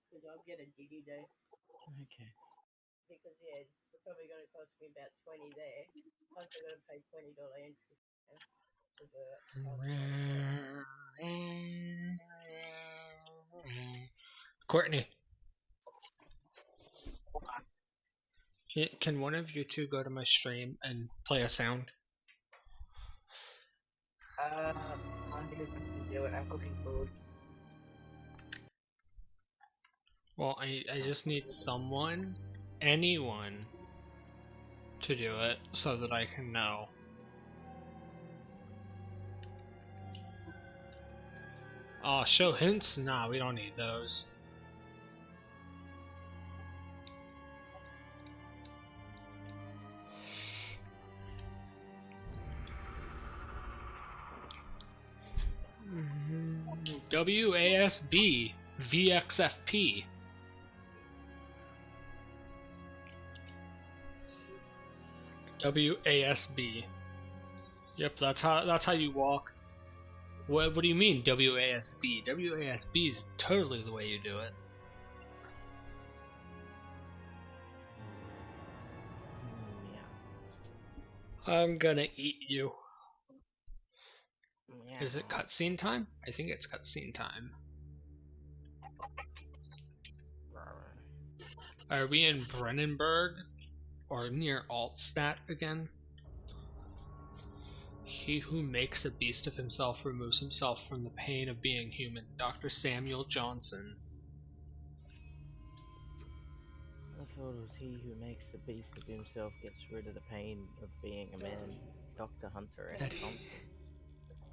Because I'll get a Diddy day. Okay. Because, yeah, it's probably going to cost me about 20 there. Plus, I've got to pay $20 entry. For the Courtney, can one of you two go to my stream and play a sound? I'm gonna do it. I'm cooking food. Well, I just need someone, anyone, to do it so that I can know. Show hints? Nah, we don't need those. WASB VXFP. WASB. Yep, that's how you walk. What do you mean WASD? WASB is totally the way you do it. Yeah. I'm gonna eat you. Yeah. Is it cutscene time? I think it's cutscene time. Are we in Brennenburg? Or near Altstadt again? He who makes a beast of himself removes himself from the pain of being human. Dr. Samuel Johnson. I thought it was he who makes the beast of himself gets rid of the pain of being a man. Dr. Hunter S. Thompson.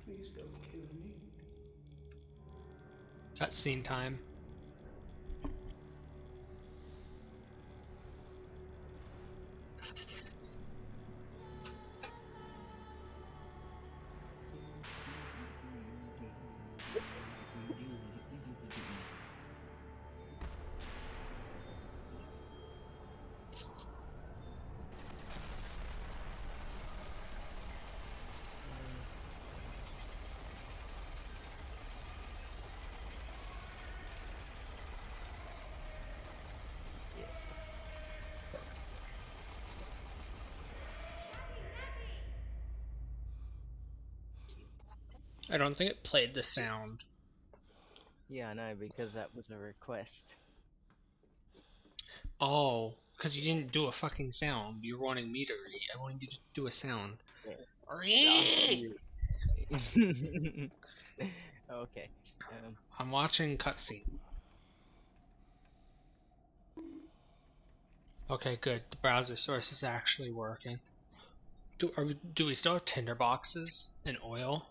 Please don't kill me. Cutscene time. I don't think it played the sound. Yeah, I know, because that was a request. Oh, because you didn't do a fucking sound. You're wanting me to read. I wanted you to do a sound. Yeah. Okay. I'm watching cutscene. Okay, good. The browser source is actually working. Do we still have tinder boxes and oil?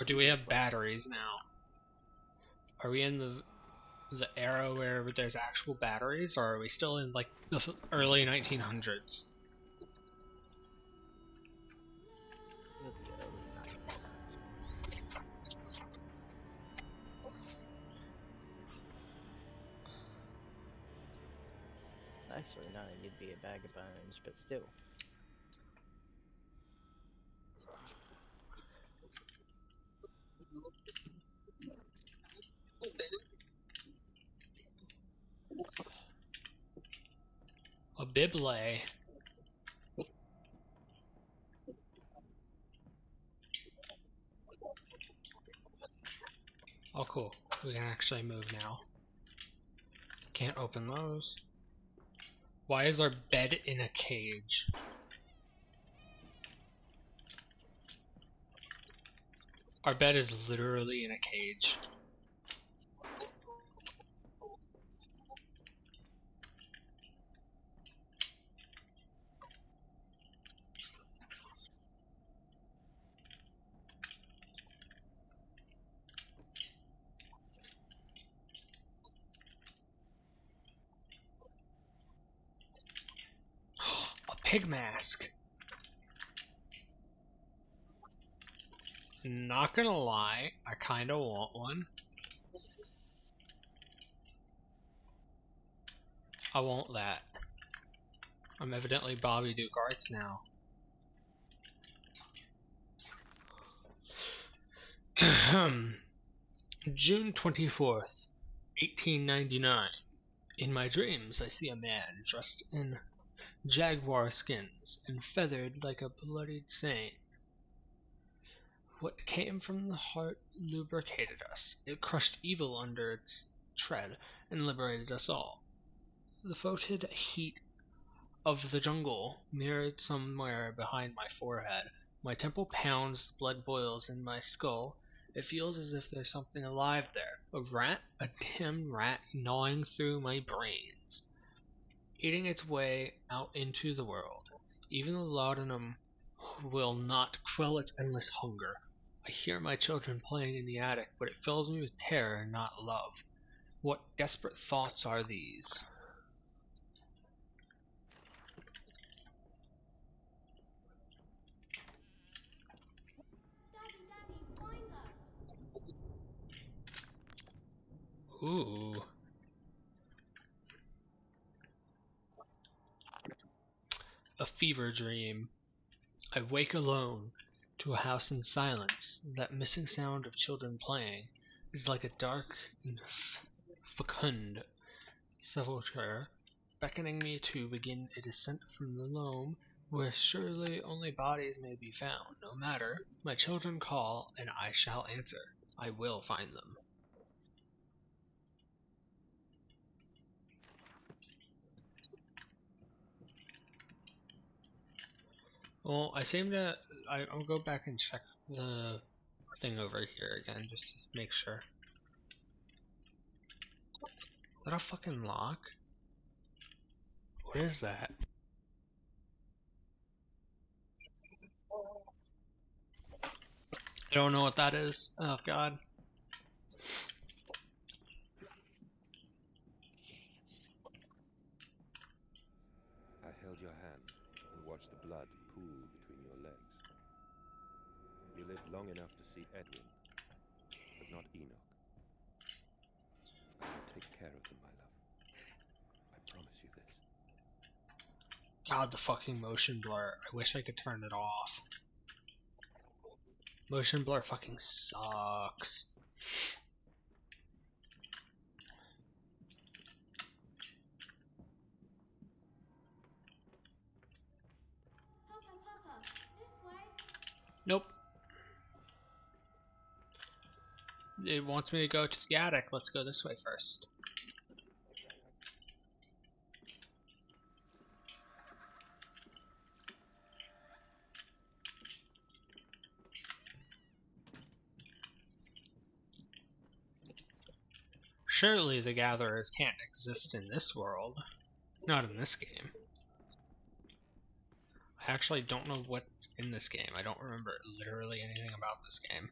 Or do we have batteries now? Are we in the era where there's actual batteries, or are we still in like the early 1900s? Actually, no, you'd be a bag of bones, but still. A biblay. Oh cool, we can actually move now. Can't open those. Why is our bed in a cage? Our bed is literally in a cage. A pig mask. Not gonna lie, I kinda want one. I want that. I'm evidently Bobby Duke Arts now. June 24th. 1899. In my dreams I see a man dressed in jaguar skins and feathered like a bloodied saint. What came from the heart lubricated us. It crushed evil under its tread and liberated us all. The fetid heat of the jungle mirrored somewhere behind my forehead. My temple pounds, the blood boils in my skull. It feels as if there's something alive there. A rat, a damn rat gnawing through my brains, eating its way out into the world. Even the laudanum will not quell its endless hunger. I hear my children playing in the attic, but it fills me with terror, not love. What desperate thoughts are these? Daddy, Daddy, find us! Ooh. A fever dream. I wake alone to a house in silence. That missing sound of children playing is like a dark and fecund sepulchre, beckoning me to begin a descent from the loam where surely only bodies may be found. No matter, my children call, and I shall answer. I will find them. Well, I seem to. I'll go back and check the thing over here again just to make sure. Is that a fucking lock? What is that? I don't know what that is. Oh god. I held your hand and watched the blood pool between your legs. You lived long enough to see Edwin, but not Enoch. I will take care of them, my love. I promise you this. God, the fucking motion blur. I wish I could turn it off. Motion blur fucking sucks. Papa, this way! Nope. It wants me to go to the attic. Let's go this way first. Surely the gatherers can't exist in this world. Not in this game. I actually don't know what's in this game. I don't remember literally anything about this game.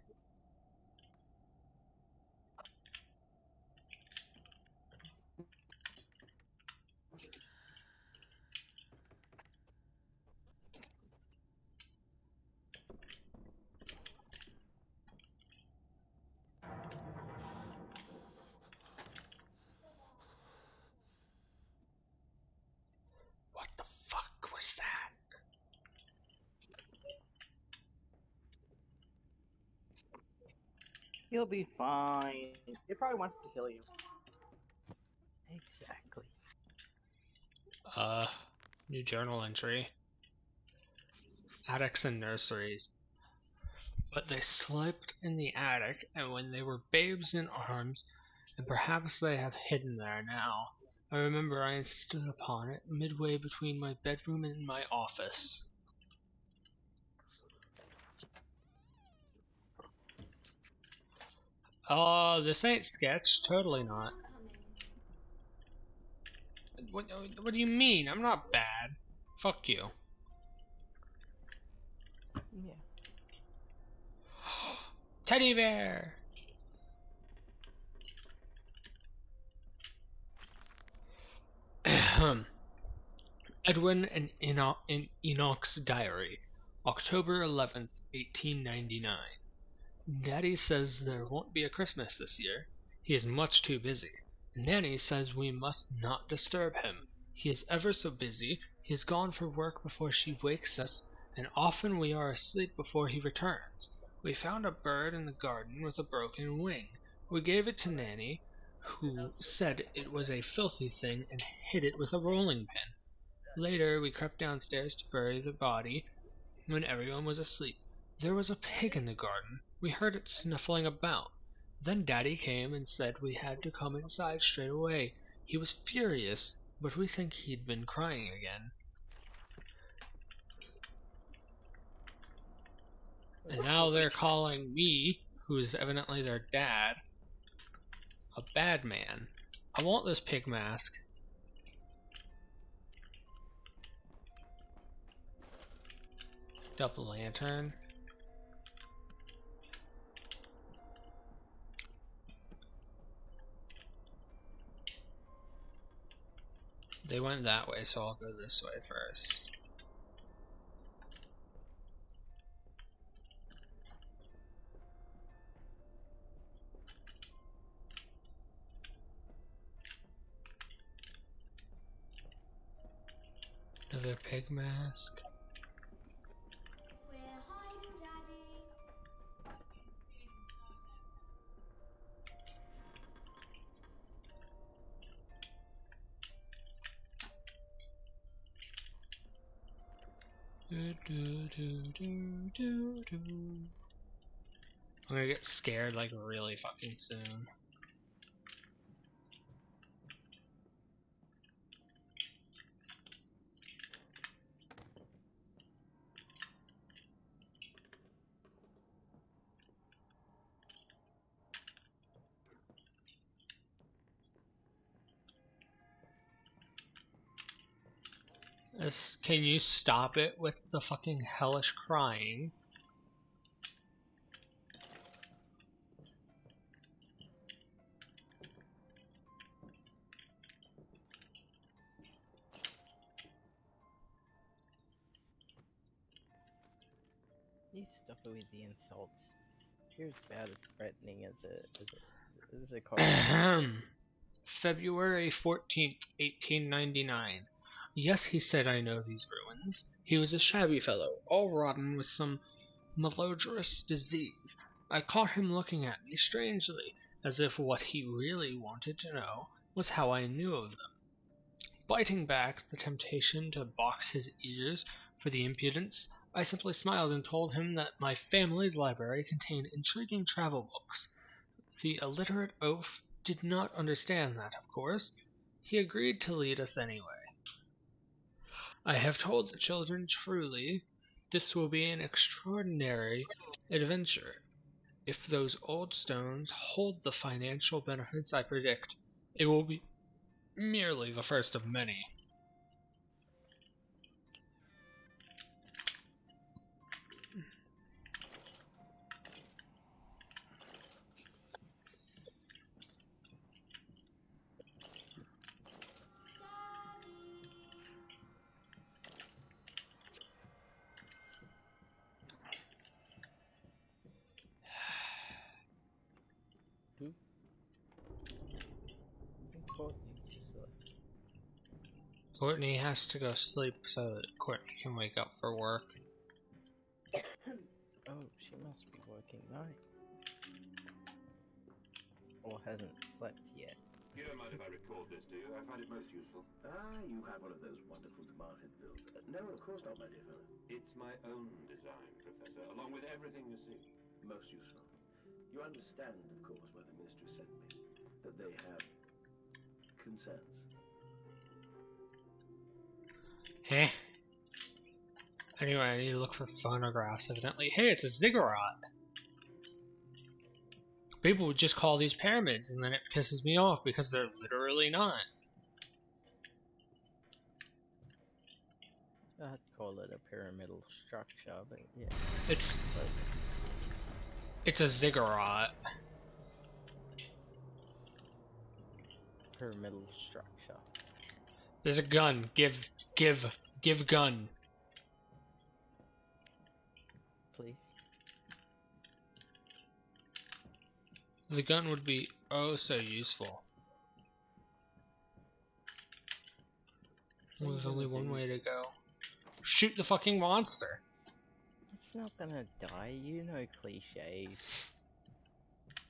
What the fuck was that? You'll be fine. It probably wants to kill you. Exactly. New journal entry. Attics and nurseries. But they slept in the attic, and when they were babes in arms, and perhaps they have hidden there now. I remember I stood upon it, midway between my bedroom and my office. Oh, this ain't sketch. Totally not. I'm coming. What do you mean? I'm not bad. Fuck you. Yeah. Teddy bear! Edwin and in Enoch's diary, October 11th, 1899. Daddy says there won't be a Christmas this year. He is much too busy. Nanny says we must not disturb him. He is ever so busy. He is gone for work before she wakes us, and often we are asleep before he returns. We found a bird in the garden with a broken wing. We gave it to Nanny. who said it was a filthy thing and hid it with a rolling pin. Later, we crept downstairs to bury the body when everyone was asleep. There was a pig in the garden. We heard it snuffling about. Then Daddy came and said we had to come inside straight away. He was furious, but we think he'd been crying again. And now they're calling me, who is evidently their dad, a bad man. I want this pig mask. Double lantern. They went that way, so I'll go this way first. Another pig mask. We're hiding, Daddy. I'm gonna get scared like really fucking soon. Can you stop it with the fucking hellish crying? You stop it with the insults. You're about as threatening as a cockroach. February 14th, 1899. Yes, he said, I know these ruins. He was a shabby fellow, all rotten with some malodorous disease. I caught him looking at me strangely, as if what he really wanted to know was how I knew of them. Biting back the temptation to box his ears for the impudence, I simply smiled and told him that my family's library contained intriguing travel books. The illiterate oaf did not understand that, of course. He agreed to lead us anyway. I have told the children truly, this will be an extraordinary adventure. If those old stones hold the financial benefits I predict, it will be merely the first of many. Who? Courtney just left. Courtney has to go sleep so that Courtney can wake up for work. Oh, she must be working night. Or hasn't slept yet. You don't mind if I record this, do you? I find it most useful. Ah, you have one of those wonderful departed bills. No, of course not, my dear fellow. It's my own design, Professor, along with everything you see. Most useful. You understand, of course, why the mistress sent me. That they have concerns. Heh. Anyway, I need to look for phonographs, evidently. Hey, it's a ziggurat! People would just call these pyramids, and then it pisses me off because they're literally not. I'd call it a pyramidal structure, but yeah. It's a ziggurat. Pyramidal structure. There's a gun. Give gun. Please. The gun would be oh so useful. Well, there's only one way to go. Shoot the fucking monster. It's not gonna die, you know cliches.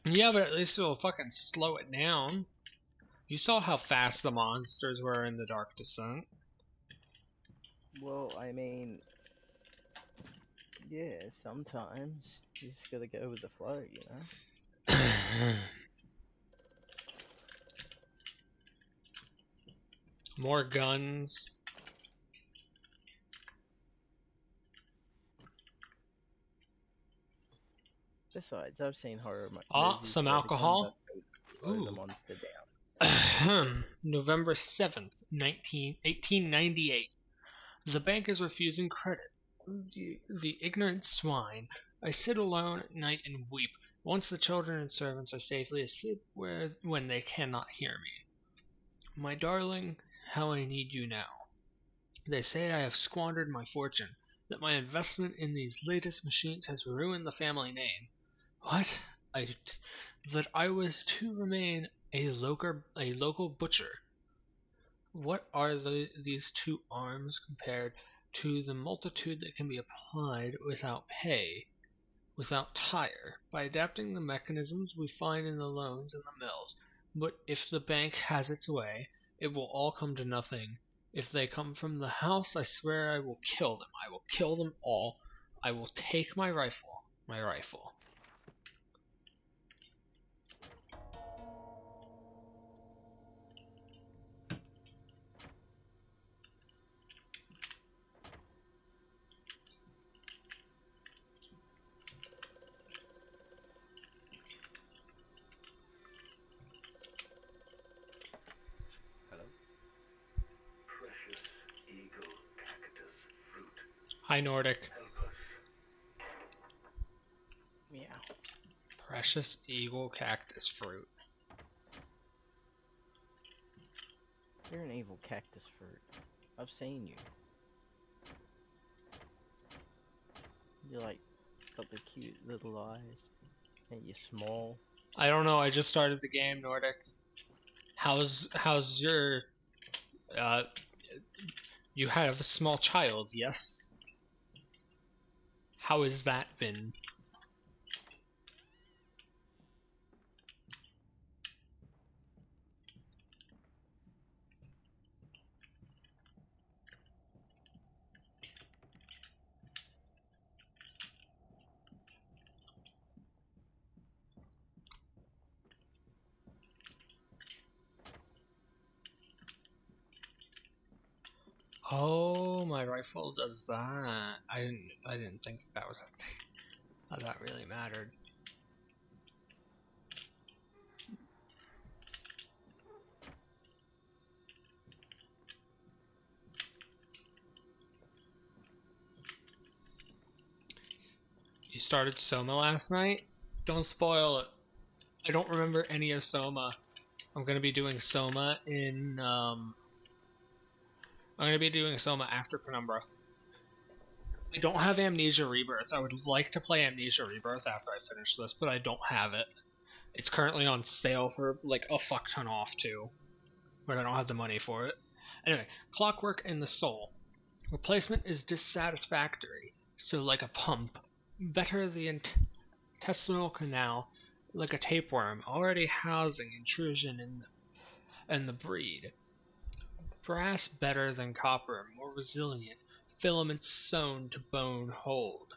Yeah, but at least it'll fucking slow it down. You saw how fast the monsters were in the Dark Descent. Well, I mean, yeah, sometimes you just gotta go with the flow, you know? More guns. Besides, I've seen horror Ah, movies some where the gun does alcohol. slow the Ooh. monster down. November 7th, 1898. The bank is refusing credit. The ignorant swine. I sit alone at night and weep. Once the children and servants are safely asleep when they cannot hear me. My darling, how I need you now. They say I have squandered my fortune, that my investment in these latest machines has ruined the family name. What? That I was to remain a local butcher. What are these two arms compared to the multitude that can be applied without pay, without tire, by adapting the mechanisms we find in the loans and the mills? But if the bank has its way, it will all come to nothing. If they come from the house, I swear I will kill them. I will kill them all. I will take my rifle. My rifle. Hello? Precious eagle cactus fruit. Hi, Nordic. Help us. Meow. Precious eagle cactus fruit. You're an evil cactus fruit. I've seen you. You're like, got the cute little eyes, and you're small. I don't know. I just started the game, Nordic. How's your you have a small child, yes? How has that been? Oh, my rifle does that. I didn't think that was a thing. How that really mattered. You started Soma last night? Don't spoil it. I don't remember any of Soma. I'm gonna be doing Soma in I'm gonna be doing Soma after Penumbra. I don't have Amnesia Rebirth. I would like to play Amnesia Rebirth after I finish this, but I don't have it. It's currently on sale for like a fuck ton off too, but I don't have the money for it. Anyway, Clockwork and the Soul. Replacement is dissatisfactory, so like a pump. Better the intestinal canal, like a tapeworm, already housing intrusion in the breed. Brass better than copper, more resilient, filaments sewn to bone hold.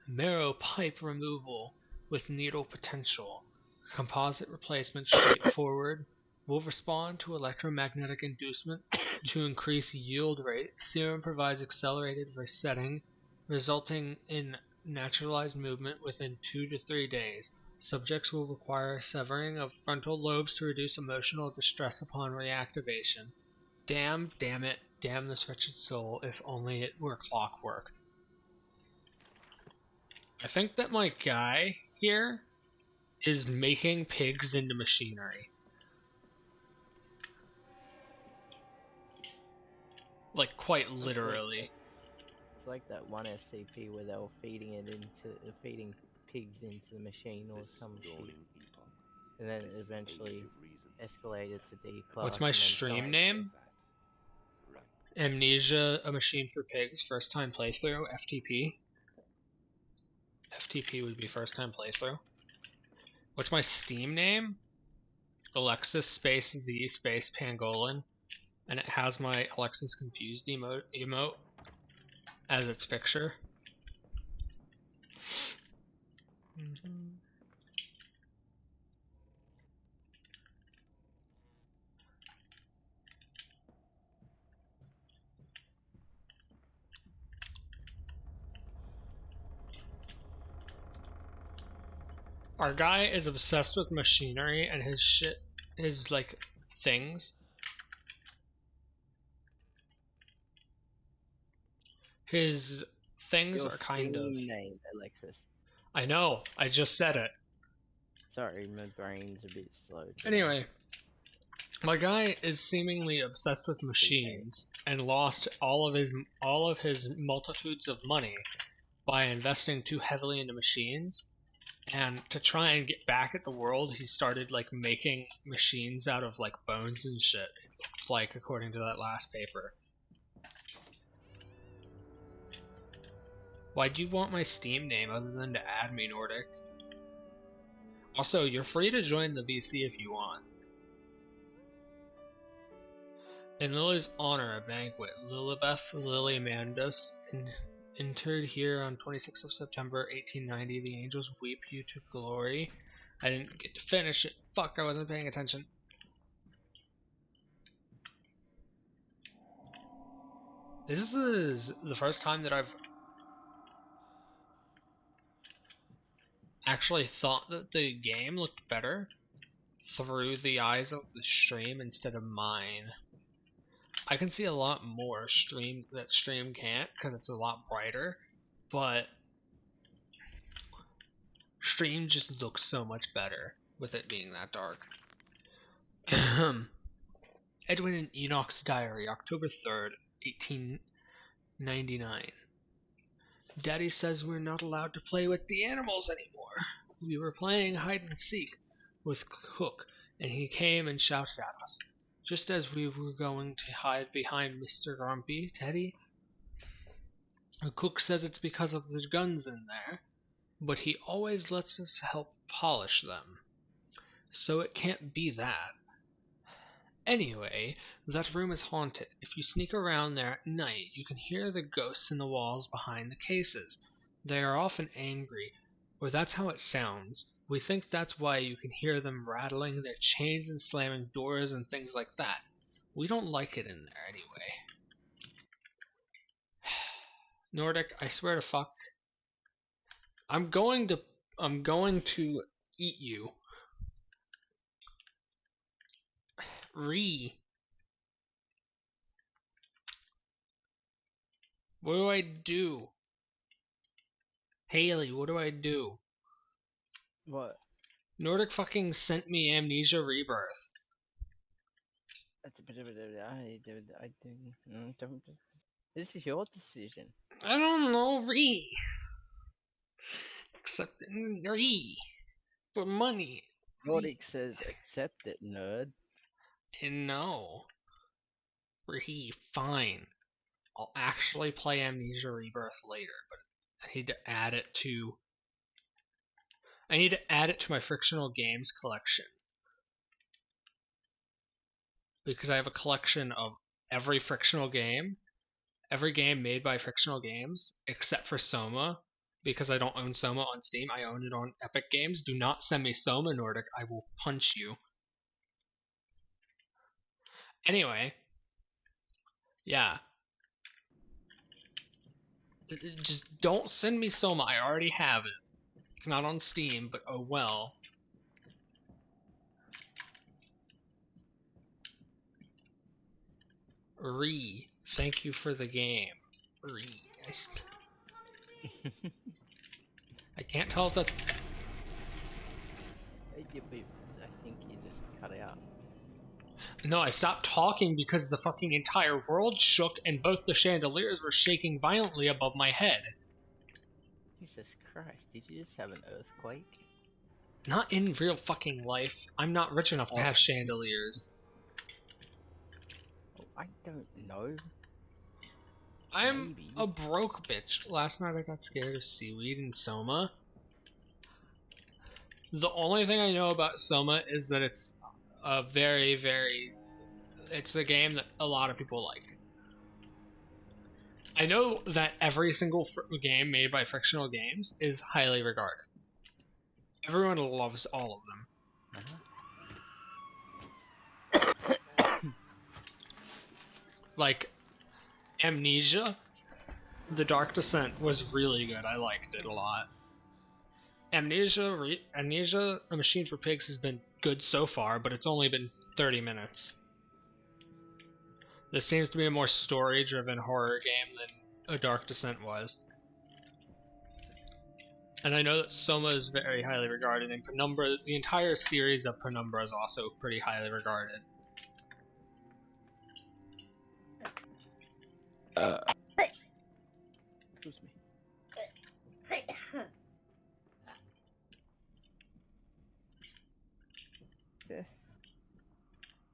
Marrow pipe removal with needle potential. Composite replacement straightforward. Will respond to electromagnetic inducement to increase yield rate. Serum provides accelerated resetting, resulting in naturalized movement within 2 to 3 days. Subjects will require severing of frontal lobes to reduce emotional distress upon reactivation. Damn it, damn this wretched soul, if only it were clockwork. I think that my guy here is making pigs into machinery. Like, quite literally. It's like that one F.T.P where they were feeding pigs into the machine or This some shit, dawning epoch, and then it this eventually age of reason, escalated to D class. What's my And then stream someone name? that, right, Amnesia, a machine for pigs, first time playthrough, F.T.P. F.T.P would be first time playthrough. What's my Steam name? Alexis space the space pangolin, and it has my Alexis confused emote as its picture. Our guy is obsessed with machinery and his shit, his like things. His things Your are kind of. Steam name, Alexis. I know, I just said it. Sorry, my brain's a bit slow today. Anyway, my guy is seemingly obsessed with machines and lost all of his multitudes of money by investing too heavily into machines. And to try and get back at the world, he started like making machines out of like bones and shit. Like according to that last paper. Why do you want my Steam name other than to add me, Nordic? Also, you're free to join the VC if you want. In Lily's honor, a banquet. Lilibeth Lily Mandus entered here on 26th of September 1890. The angels weep you to glory. I didn't get to finish it. Fuck, I wasn't paying attention. This is the first time that I've actually thought that the game looked better through the eyes of the stream instead of mine. I can see a lot more stream can't because it's a lot brighter, but stream just looks so much better with it being that dark. Edwin and Enoch's Diary, October 3rd, 1899. Daddy says we're not allowed to play with the animals anymore. We were playing hide and seek with Cook, and he came and shouted at us. Just as we were going to hide behind Mr. Grumpy, Teddy. Cook says it's because of the guns in there, but he always lets us help polish them. So it can't be that. Anyway, that room is haunted. If you sneak around there at night, you can hear the ghosts in the walls behind the cases. They are often angry, or that's how it sounds. We think that's why you can hear them rattling their chains and slamming doors and things like that. We don't like it in there anyway. Nordic, I swear to fuck. I'm going to eat you. What do I do? Haley, what do I do? What? Nordic fucking sent me Amnesia Rebirth. This is your decision. I don't know, Accept it, for money. Nordic says accept it, nerd. And no. Fine. I'll actually play Amnesia Rebirth later, but I need to add it to my Frictional Games collection. Because I have a collection of every Frictional game, every game made by Frictional Games, except for Soma, because I don't own Soma on Steam, I own it on Epic Games. Do not send me Soma, Nordic, I will punch you. Anyway, yeah. Just don't send me Soma, I already have it. It's not on Steam, but oh well. Thank you for the game. I can't tell if that's... I think you just cut out. No, I stopped talking because the fucking entire world shook and both the chandeliers were shaking violently above my head. Jesus Christ, did you just have an earthquake? Not in real fucking life. I'm not rich enough to have chandeliers. Oh, I don't know. I'm Maybe. a broke bitch. Last night I got scared of seaweed in Soma. The only thing I know about Soma is that it's a very, very... It's a game that a lot of people like. I know that every single game made by Frictional Games is highly regarded. Everyone loves all of them. Like, Amnesia, The Dark Descent was really good. I liked it a lot. Amnesia, A Machine for Pigs has been good so far, but it's only been 30 minutes. This seems to be a more story-driven horror game than A Dark Descent was. And I know that Soma is very highly regarded, and Penumbra, the entire series of Penumbra is also pretty highly regarded. Excuse me. Yeah.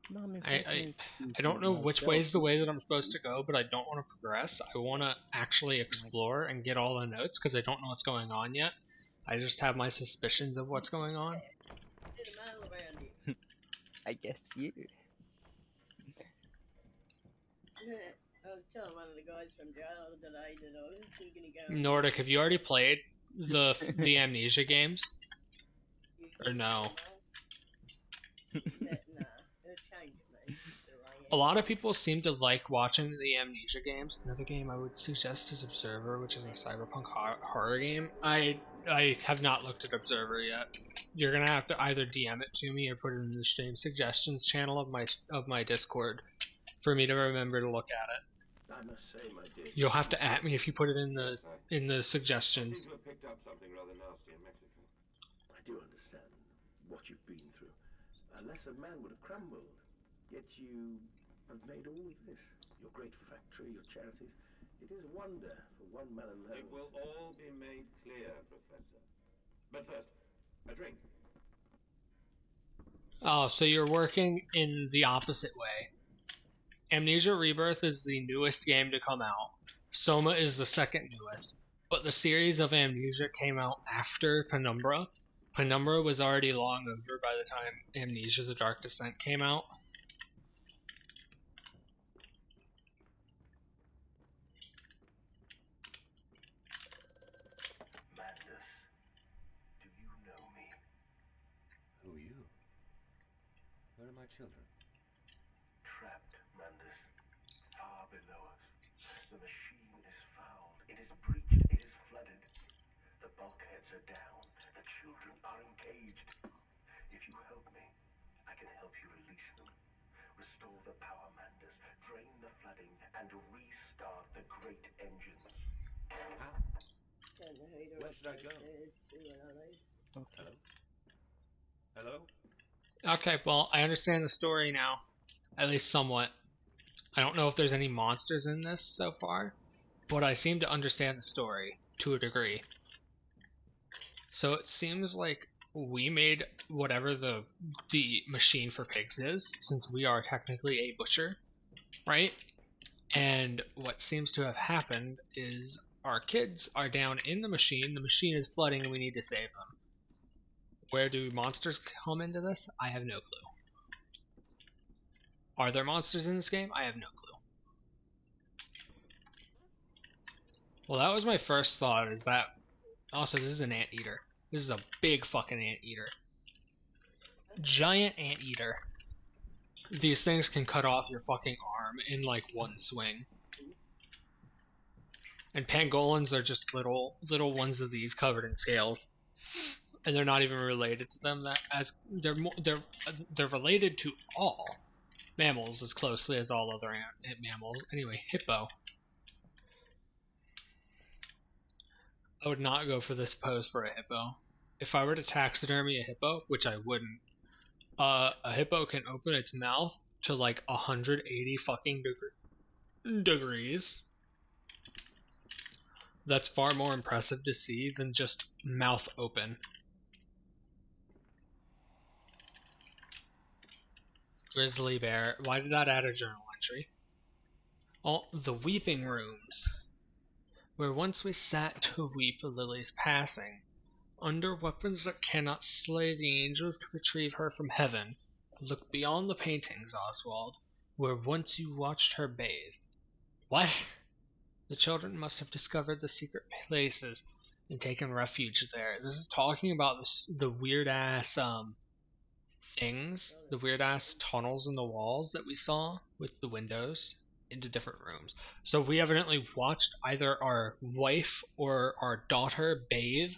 No, I mean, I don't know which way is the way that I'm supposed to go, but I don't want to progress. I want to actually explore and get all the notes, because I don't know what's going on yet. I just have my suspicions of what's going on. I guess you. I was telling one of the guys from jail today that I was thinking of going. Nordic, have you already played the Amnesia games? Or no? A lot of people seem to like watching the Amnesia games. Another game I would suggest is Observer, which is a cyberpunk horror game. I have not looked at Observer yet. You're gonna have to either DM it to me or put it in the stream suggestions channel of my Discord for me to remember to look at it. I must say, my dear, You'll have to at me if you put it in the suggestions. People have picked up something rather nasty in Mexico. I do understand what you've been through. A lesser man would have crumbled. Yet you have made all of this. Your great factory, your charities. It is a wonder for one man alone. It will all be made clear, Professor. But first, a drink. Oh, so you're working in the opposite way. Amnesia Rebirth is the newest game to come out. Soma is the second newest. But the series of Amnesia came out after Penumbra. Penumbra was already long over by the time Amnesia The Dark Descent came out. Madness, do you know me? Who are you? Where are my children? Trapped, Mandus, far below us. The machine is fouled. It is breached. It is flooded. The bulkheads are down. The children are engaged. If you help me, I can help you release them. Restore the power, Mandus. Drain the flooding and restart the great engines. How? Where should I go? Okay. Hello? Okay, well, I understand the story now. At least somewhat. I don't know if there's any monsters in this so far, but I seem to understand the story to a degree. So it seems like we made whatever the machine for pigs is, since we are technically a butcher, right? And what seems to have happened is our kids are down in the machine is flooding, and we need to save them. Where do monsters come into this? I have no clue. Are there monsters in this game? I have no clue. Well, that was my first thought, is that... Also, this is an anteater. This is a big fucking anteater. Giant anteater. These things can cut off your fucking arm in like one swing. And pangolins are just little ones of these covered in scales. And they're not even related to them. They're related to all mammals as closely as all other mammals. Anyway, hippo. I would not go for this pose for a hippo. If I were to taxidermy a hippo, which I wouldn't, a hippo can open its mouth to like 180 fucking degrees. That's far more impressive to see than just mouth open. Grizzly bear. Why did that add a journal entry? Oh, the weeping rooms. Where once we sat to weep Lily's passing, under weapons that cannot slay the angels to retrieve her from heaven. Look beyond the paintings, Oswald, where once you watched her bathe. What? The children must have discovered the secret places and taken refuge there. This is talking about the weird ass things, the weird ass tunnels in the walls that we saw with the windows into different rooms. So we evidently watched either our wife or our daughter bathe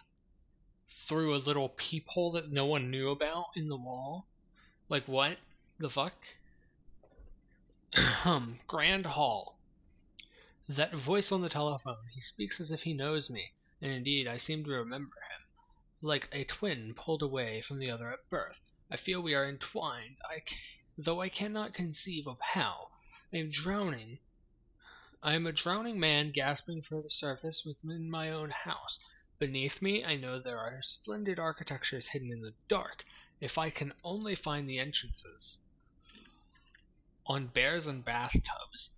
through a little peephole that no one knew about in the wall. Like, what the fuck? Grand Hall. That voice on the telephone. He speaks as if he knows me, and indeed I seem to remember him. Like a twin pulled away from the other at birth. I feel we are entwined, though I cannot conceive of how. I am drowning. I am a drowning man gasping for the surface within my own house. Beneath me, I know there are splendid architectures hidden in the dark, if I can only find the entrances. On bears and bathtubs.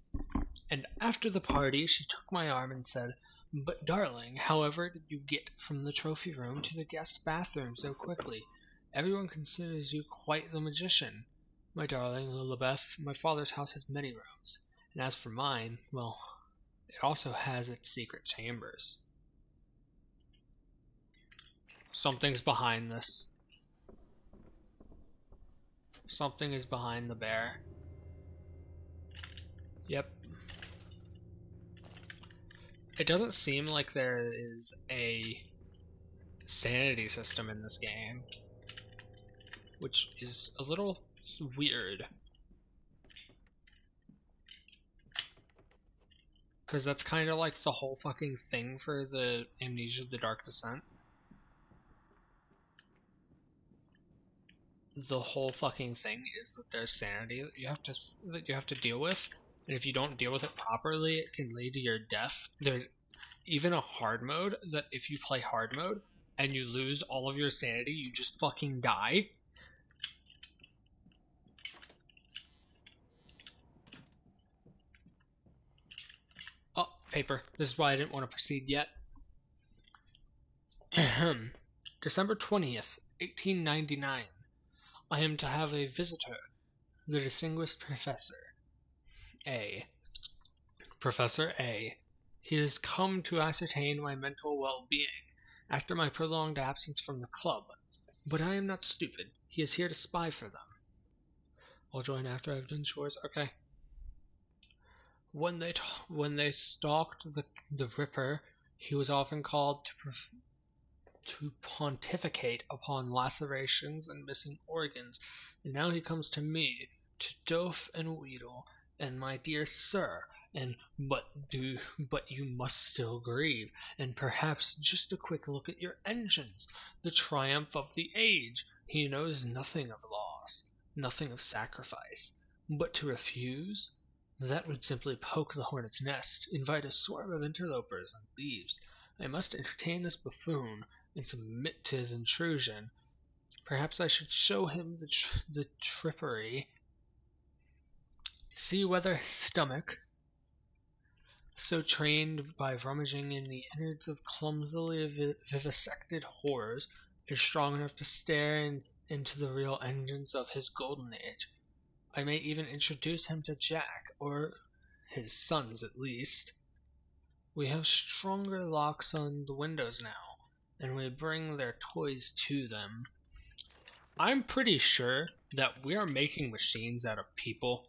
And after the party, she took my arm and said, "But, darling, however did you get from the trophy room to the guest bathroom so quickly? Everyone considers you quite the magician. My darling Lilibeth, my father's house has many rooms, and as for mine, well, it also has its secret chambers." Something's behind this. Something is behind the bear. Yep. It doesn't seem like there is a sanity system in this game, which is a little weird. Because that's kind of like the whole fucking thing for the Amnesia The Dark Descent. The whole fucking thing is that there's sanity that you have to deal with, and if you don't deal with it properly, it can lead to your death. There's even a hard mode that if you play hard mode and you lose all of your sanity, you just fucking die. Oh, paper. This is why I didn't want to proceed yet. December 20th, 1899. I am to have a visitor, the distinguished Professor A. Professor A. He has come to ascertain my mental well-being after my prolonged absence from the club. But I am not stupid. He is here to spy for them. I'll join after I've done chores. Okay. When they stalked the Ripper, he was often called to pontificate upon lacerations and missing organs, and now he comes to me, to doff and wheedle, and my dear sir, and but you must still grieve, and perhaps just a quick look at your engines, the triumph of the age. He knows nothing of loss, nothing of sacrifice, but to refuse, that would simply poke the hornet's nest, invite a swarm of interlopers and thieves. I must entertain this buffoon and submit to his intrusion. Perhaps I should show him the trippery, see whether his stomach, so trained by rummaging in the innards of clumsily vivisected horrors, is strong enough to stare into the real engines of his golden age. I may even introduce him to Jack, or his sons at least. We have stronger locks on the windows now, and we bring their toys to them. I'm pretty sure that we are making machines out of people.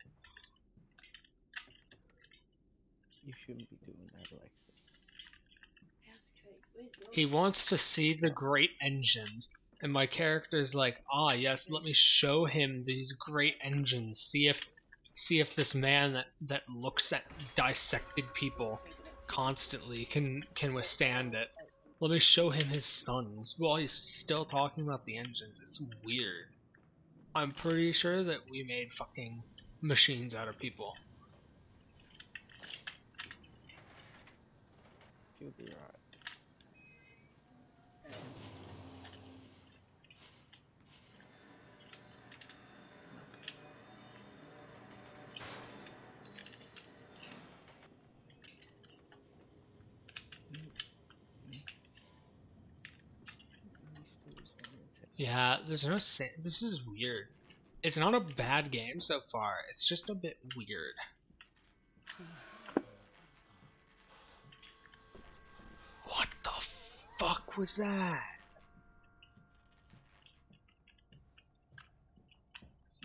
You shouldn't be doing that, Alexis. He wants to see the great engines, and my character's like, ah yes, let me show him these great engines. See if this man that looks at dissected people constantly can withstand it. Let me show him his sons while he's still talking about the engines. It's weird. I'm pretty sure that we made fucking machines out of people. You'll be right. Yeah, there's no this is weird. It's not a bad game so far, it's just a bit weird. What the fuck was that?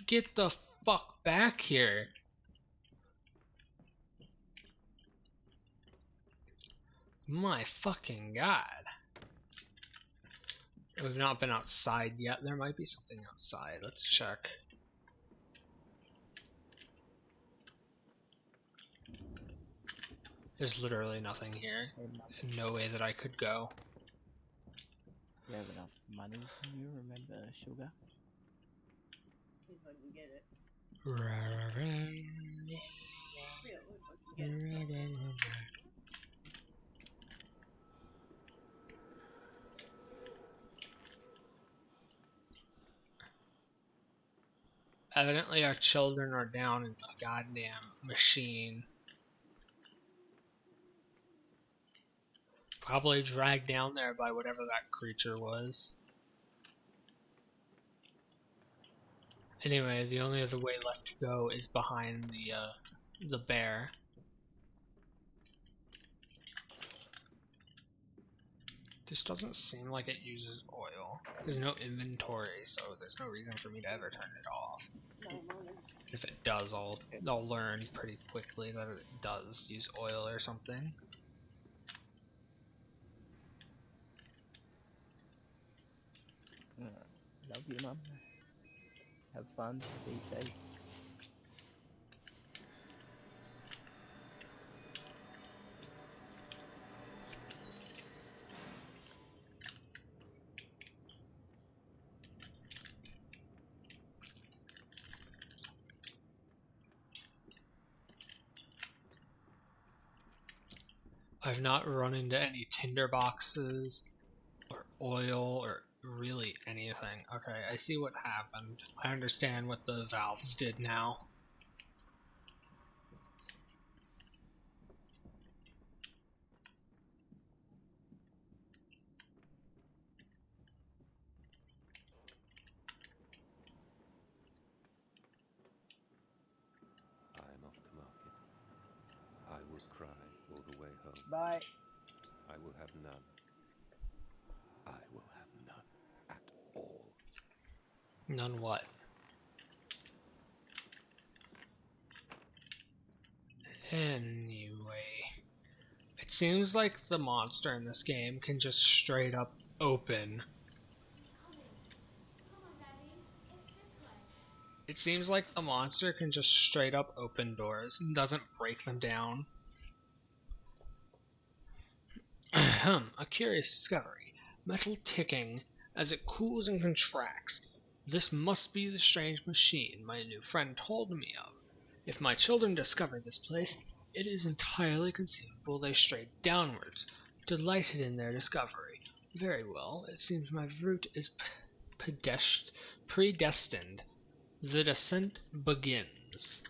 Get the fuck back here. My fucking god. We've not been outside yet. There might be something outside. Let's check. There's literally nothing here. No way that I could go. You have enough money, can you remember sugar? See if I can get it. Yeah, if I can get it. Evidently our children are down in the goddamn machine. Probably dragged down there by whatever that creature was. Anyway, the only other way left to go is behind the bear. This doesn't seem like it uses oil. There's no inventory, so there's no reason for me to ever turn it off. No money. If it does, I'll learn pretty quickly that it does use oil or something. Love you, Mum. Have fun. Be safe. I've not run into any tinder boxes or oil or really anything. Okay, I see what happened. I understand what the valves did now. I am off to market. I will cry all the way home. Bye. I will have none. I will have none at all. None what? Anyway, it seems like the monster in this game can just straight up open. It's coming. Come on, Daddy. It's this way. It seems like the monster can just straight up open doors and doesn't break them down. A curious discovery. Metal ticking as it cools and contracts. This must be the strange machine my new friend told me of. If my children discover this place, it is entirely conceivable they strayed downwards, delighted in their discovery. Very well, it seems my route is predestined. The descent begins.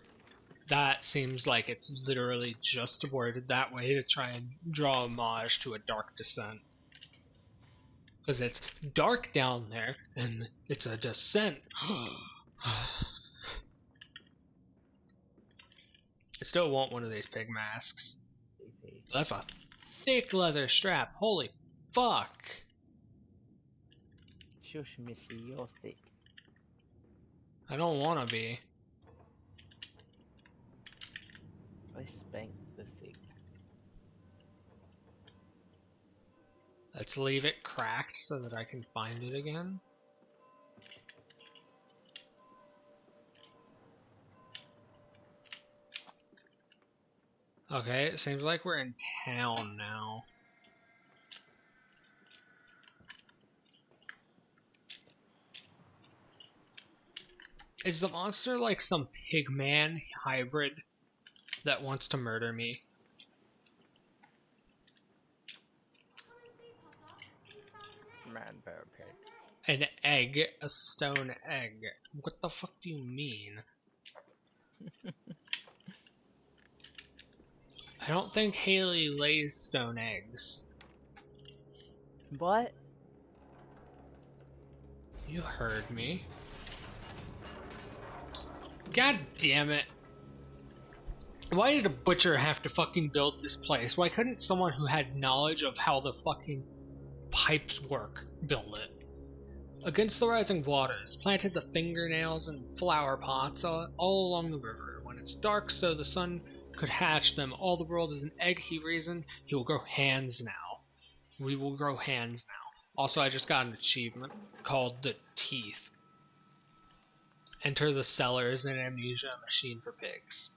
That seems like it's literally just worded that way to try and draw homage to a Dark Descent. Because it's dark down there, and it's a descent. I still want one of these pig masks. That's a thick leather strap. Holy fuck. Shush, Missy, you're thick. I don't want to be. I spank the thick. Let's leave it cracked so that I can find it again. Okay, it seems like we're in town now. Is the monster like some pigman hybrid that wants to murder me? Come and see, Papa. We found an egg. Man, bear pig. An egg? A stone egg? What the fuck do you mean? I don't think Haley lays stone eggs. What? You heard me. God damn it. Why did a butcher have to fucking build this place? Why couldn't someone who had knowledge of how the fucking pipes work build it? Against the rising waters, planted the fingernails and flower pots all along the river. When it's dark so the sun could hatch them, all the world is an egg, he reasoned. He will grow hands now. We will grow hands now. Also, I just got an achievement called the Teeth. Enter the cellars in Amnesia, machine for pigs.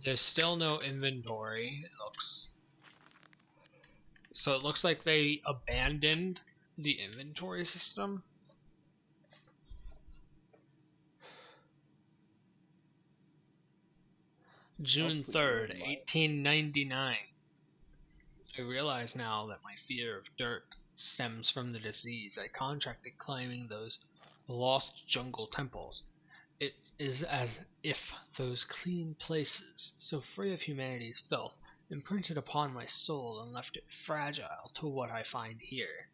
There's still no inventory, it looks. So it looks like they abandoned the inventory system. June 3rd, 1899. I realize now that my fear of dirt stems from the disease I contracted climbing those lost jungle temples. It is as if those clean places, so free of humanity's filth, imprinted upon my soul and left it fragile to what I find here.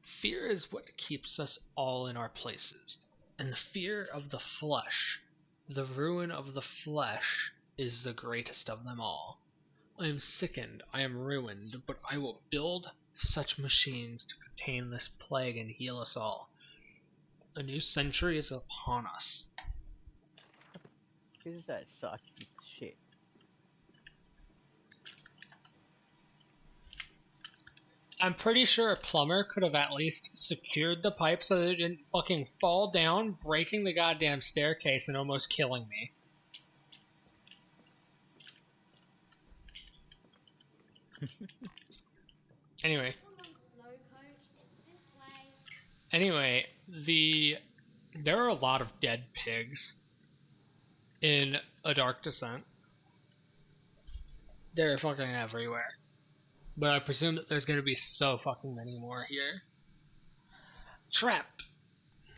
Fear is what keeps us all in our places, and the fear of the flesh, the ruin of the flesh, is the greatest of them all. I am sickened, I am ruined, but I will build such machines to contain this plague and heal us all. A new century is upon us. Who's that suck shit? I'm pretty sure a plumber could have at least secured the pipe so that it didn't fucking fall down, breaking the goddamn staircase and almost killing me. Anyway. Come on, slow coach. It's this way. Anyway, there are a lot of dead pigs in A Dark Descent. They're fucking everywhere. But I presume that there's gonna be so fucking many more here. Trapped!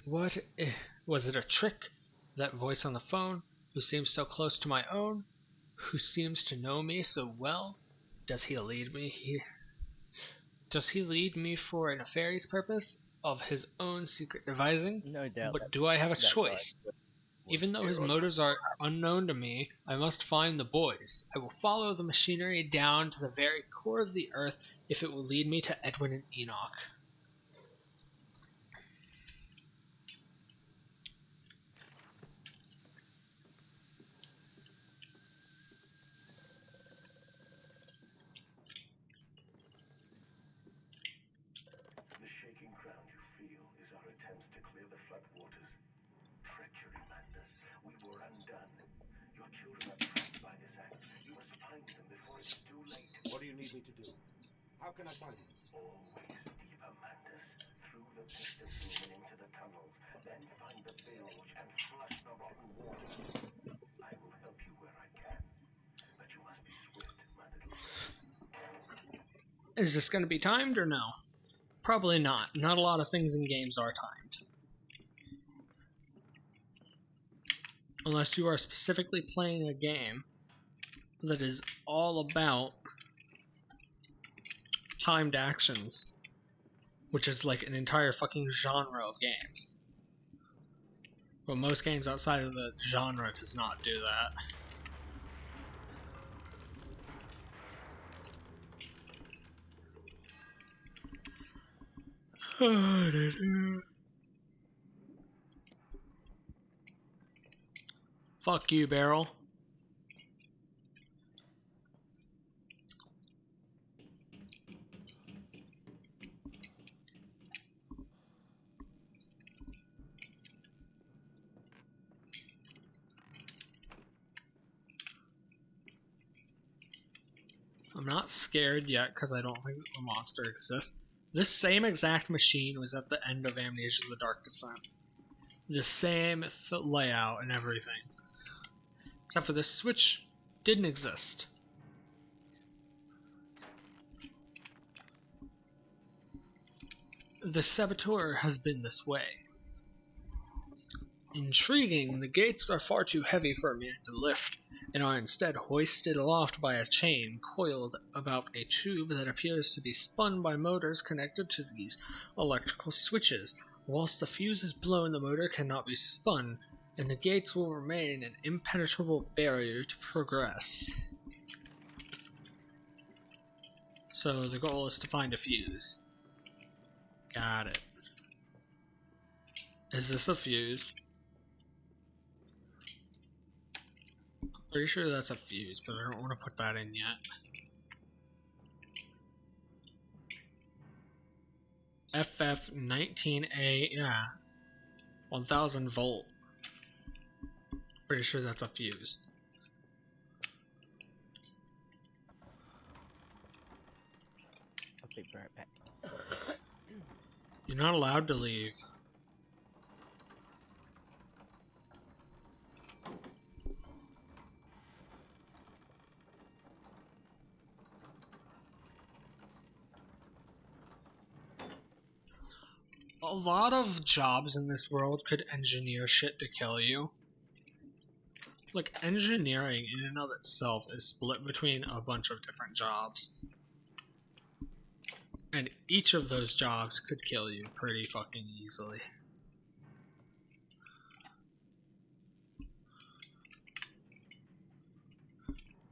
What? Was it a trick? That voice on the phone, who seems so close to my own, who seems to know me so well? Does he lead me? Does he lead me for a nefarious purpose of his own secret devising? No doubt. But do I have a choice? Even though his motives are unknown to me, I must find the boys. I will follow the machinery down to the very core of the earth if it will lead me to Edwin and Enoch. The shaking ground you feel is our attempts to clear the flood waters. Treachery, Mandus. We were undone. Your children are trapped by this act. You must find them before it's too late. What do you need me to do? How can I find them? Always deeper, Mandus. Through the pit of doom and into the tunnels. Then find the bilge and flush the rotten waters. I will help you where I can. But you must be swift, my little friend. Is this going to be timed or no? Probably not. Not a lot of things in games are timed. Unless you are specifically playing a game that is all about timed actions, which is like an entire fucking genre of games. But most games outside of the genre does not do that. Fuck you, Barrel. I'm not scared yet because I don't think the monster exists. This same exact machine was at the end of Amnesia: The Dark Descent. The same layout and everything. Except for this switch didn't exist. The saboteur has been this way. Intriguing, the gates are far too heavy for a man to lift, and are instead hoisted aloft by a chain coiled about a tube that appears to be spun by motors connected to these electrical switches. Whilst the fuse is blown, the motor cannot be spun, and the gates will remain an impenetrable barrier to progress. So the goal is to find a fuse. Got it. Is this a fuse? Pretty sure that's a fuse, but I don't want to put that in yet. FF19A, yeah. 1000 volt. Pretty sure that's a fuse. I'll be right back. You're not allowed to leave. A lot of jobs in this world could engineer shit to kill you. Like, engineering in and of itself is split between a bunch of different jobs. And each of those jobs could kill you pretty fucking easily.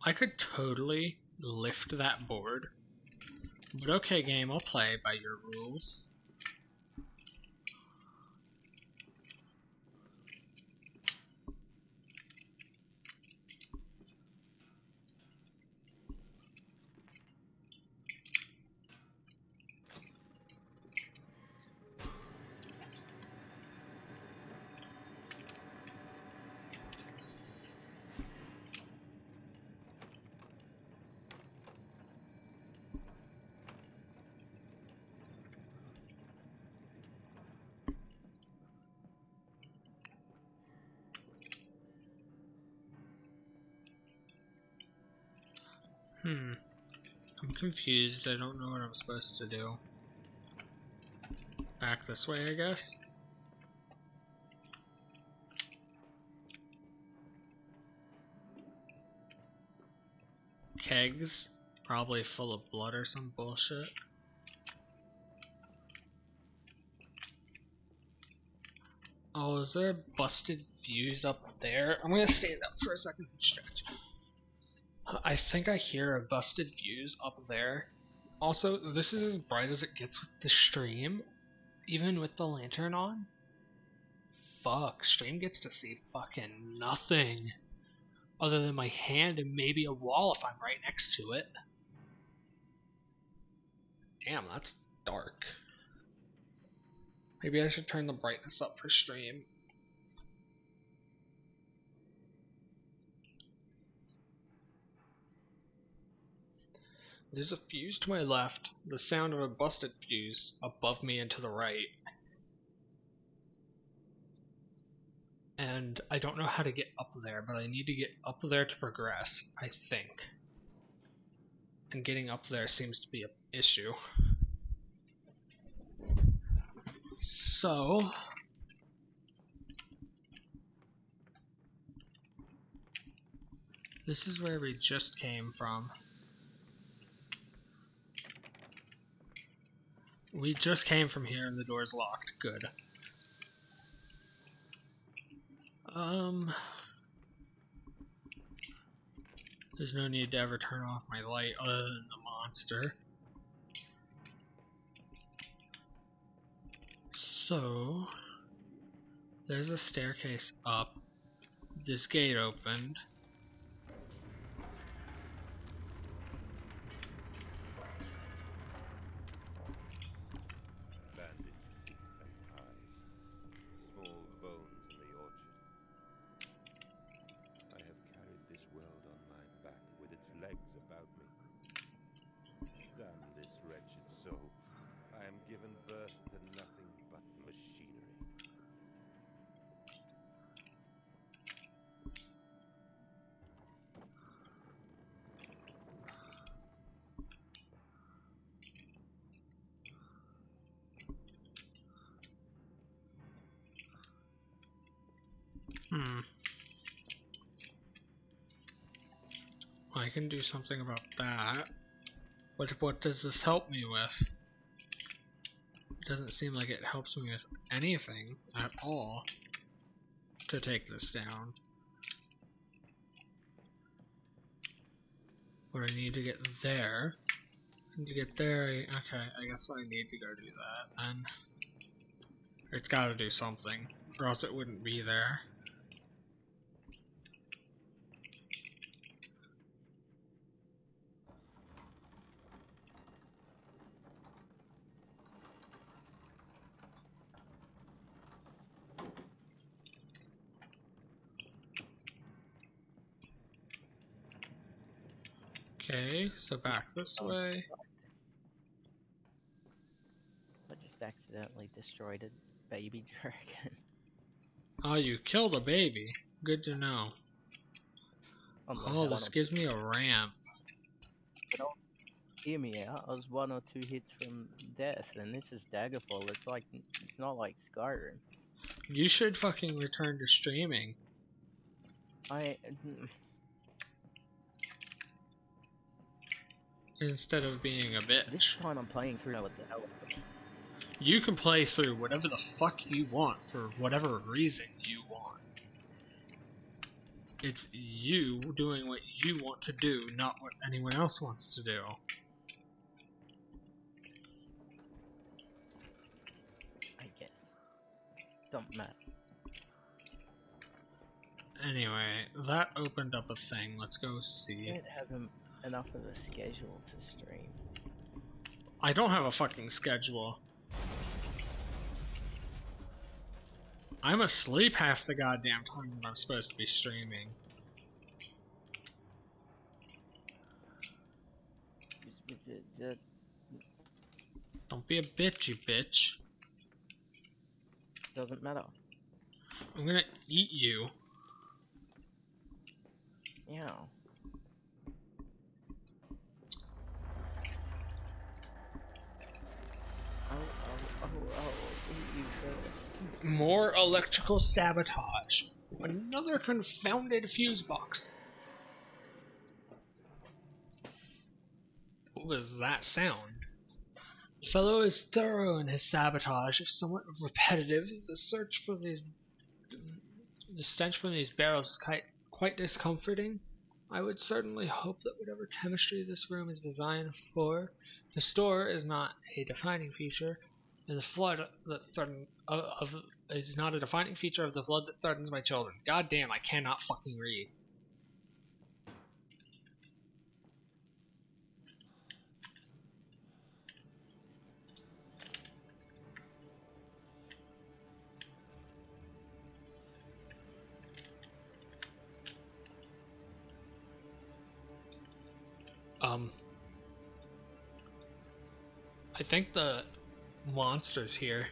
I could totally lift that board. But okay, game, I'll play by your rules. I'm confused. I don't know what I'm supposed to do. Back this way, I guess? Kegs? Probably full of blood or some bullshit. Oh, is there a busted fuse up there? I'm gonna stand up for a second and stretch. I think I hear a busted fuse up there. Also, this is as bright as it gets with the stream, even with the lantern on. Fuck, stream gets to see fucking nothing. Other than my hand and maybe a wall if I'm right next to it. Damn, that's dark. Maybe I should turn the brightness up for stream. There's a fuse to my left, the sound of a busted fuse above me and to the right. And I don't know how to get up there, but I need to get up there to progress, I think. And getting up there seems to be an issue. So... this is where we just came from. We just came from here and the door's locked. Good. There's no need to ever turn off my light other than the monster. So, there's a staircase up. This gate opened. Bandages and eyes. Small bones in the orchard. I have carried this world on my back with its legs about me. Damn this wretched soul. I am given birth to nothing but machinery. I can do something about that. But what does this help me with? It doesn't seem like it helps me with anything at all to take this down. Where I need to get there. And to get there, okay, I guess I need to go do that then. It's gotta do something, or else it wouldn't be there. Okay, so back this way. I just accidentally destroyed a baby dragon. Oh, you killed a baby. Good to know. On the Oh, one this or gives me a ramp. two. Hear me out. I was 1 or 2 hits from death, and this is Daggerfall. It's not like Skyrim. You should fucking return to streaming. I Instead of being a this bitch. time I'm playing through what the hell. You can play through whatever the fuck you want for whatever reason you want. It's you doing what you want to do, not what anyone else wants to do. I guess. Don't matter. Anyway, that opened up a thing. Let's go see. I don't have enough of a schedule to stream. I don't have a fucking schedule. I'm asleep half the goddamn time that I'm supposed to be streaming. Don't be a bitch, you bitch. Doesn't matter. I'm gonna eat you. Yeah. Eat you first. More electrical sabotage. Another confounded fuse box. What was that sound? The fellow is thorough in his sabotage, if somewhat repetitive. The stench from these barrels is quite discomforting. I would certainly hope that whatever chemistry this room is designed for, the store is not a defining feature, and the flood that is not a defining feature of the flood that threatens my children. God damn, I cannot fucking read. I think the monster's here.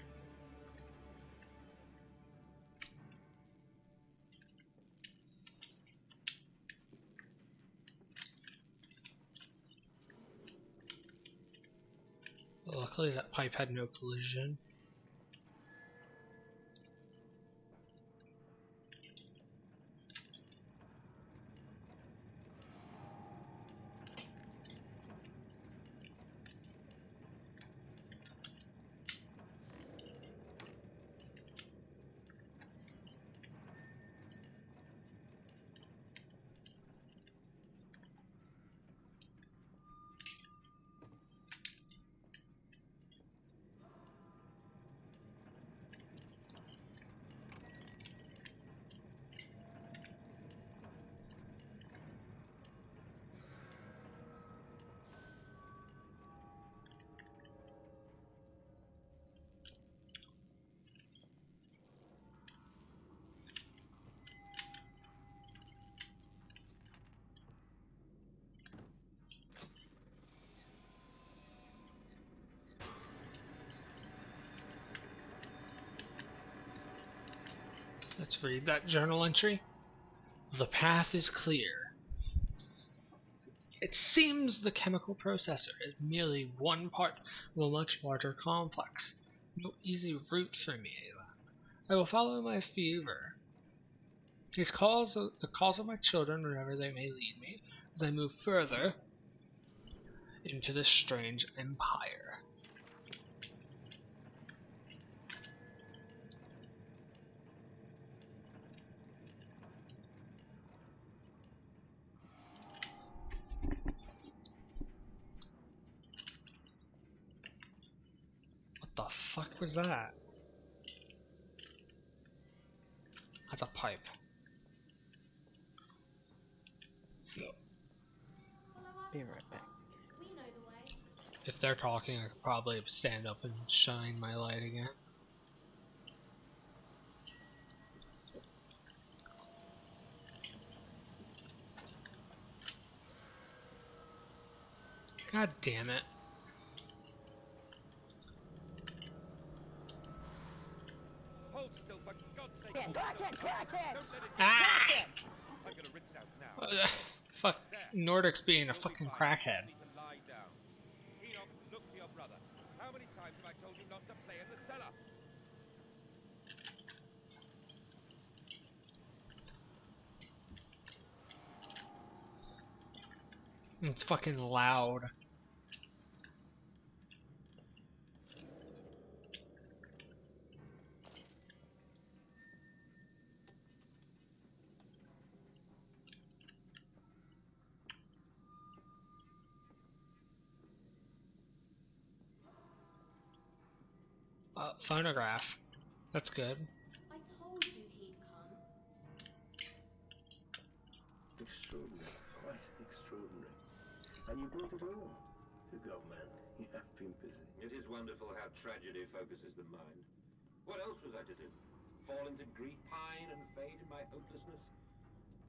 Luckily that pipe had no collision. Let's read that journal entry. The path is clear. It seems the chemical processor is merely one part of a much larger complex. No easy route for me, then. I will follow my fever. The calls of my children, wherever they may lead me, as I move further into this strange empire. fuck was that? That's a pipe. Follow us, Be right back. we know the way. If they're talking, I could probably stand up and shine my light again. God damn it. Hold still, for God's sake! Catch it! Catch it! Don't let it Ah! I'm gonna rinse it out now. Fuck. There. Nordic's being a You'll be fucking fine. You just crackhead. need to lie down. Enoch, look to your brother. How many times have I told you not to play in the cellar? It's fucking loud. Phonograph. That's good. I told you he'd come. Extraordinary, quite extraordinary. And you brought it all. Good God, man, you have been busy. It is wonderful how tragedy focuses the mind. What else was I to do? Fall into grief, pine and fade in my hopelessness?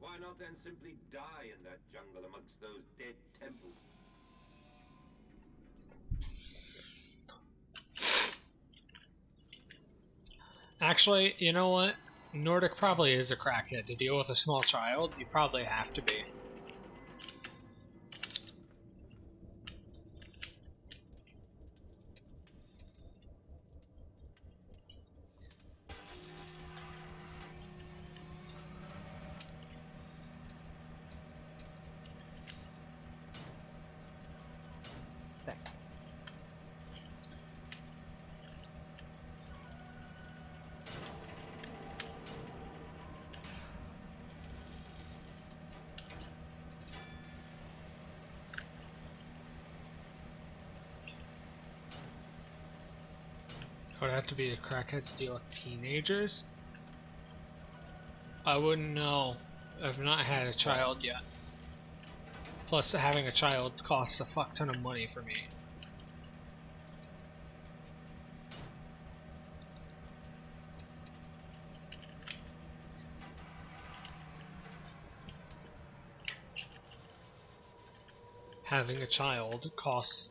Why not then simply die in that jungle amongst those dead temples? Actually, you know what? Nordic probably is a crackhead. To deal with a small child, you probably have to be. Back. I would have to be a crackhead to deal with teenagers? I wouldn't know. I've not had a child yet. Plus, having a child costs a fuck ton of money for me. Having a child costs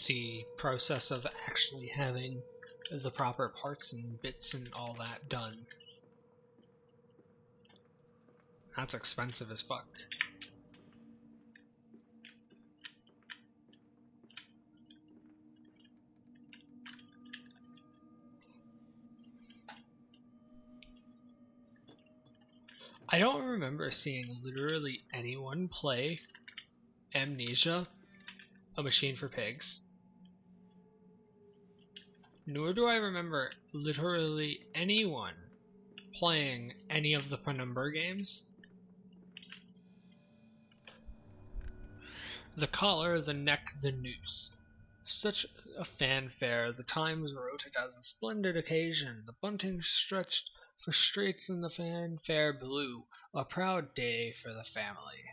the process of actually having the proper parts and bits and all that done. That's expensive as fuck. I don't remember seeing literally anyone play Amnesia, A Machine for Pigs. Nor do I remember literally anyone playing any of the Penumbra games. The collar, the neck, the noose. Such a fanfare, the Times wrote it as a splendid occasion. The bunting stretched for streets and the fanfare blew. A proud day for the family.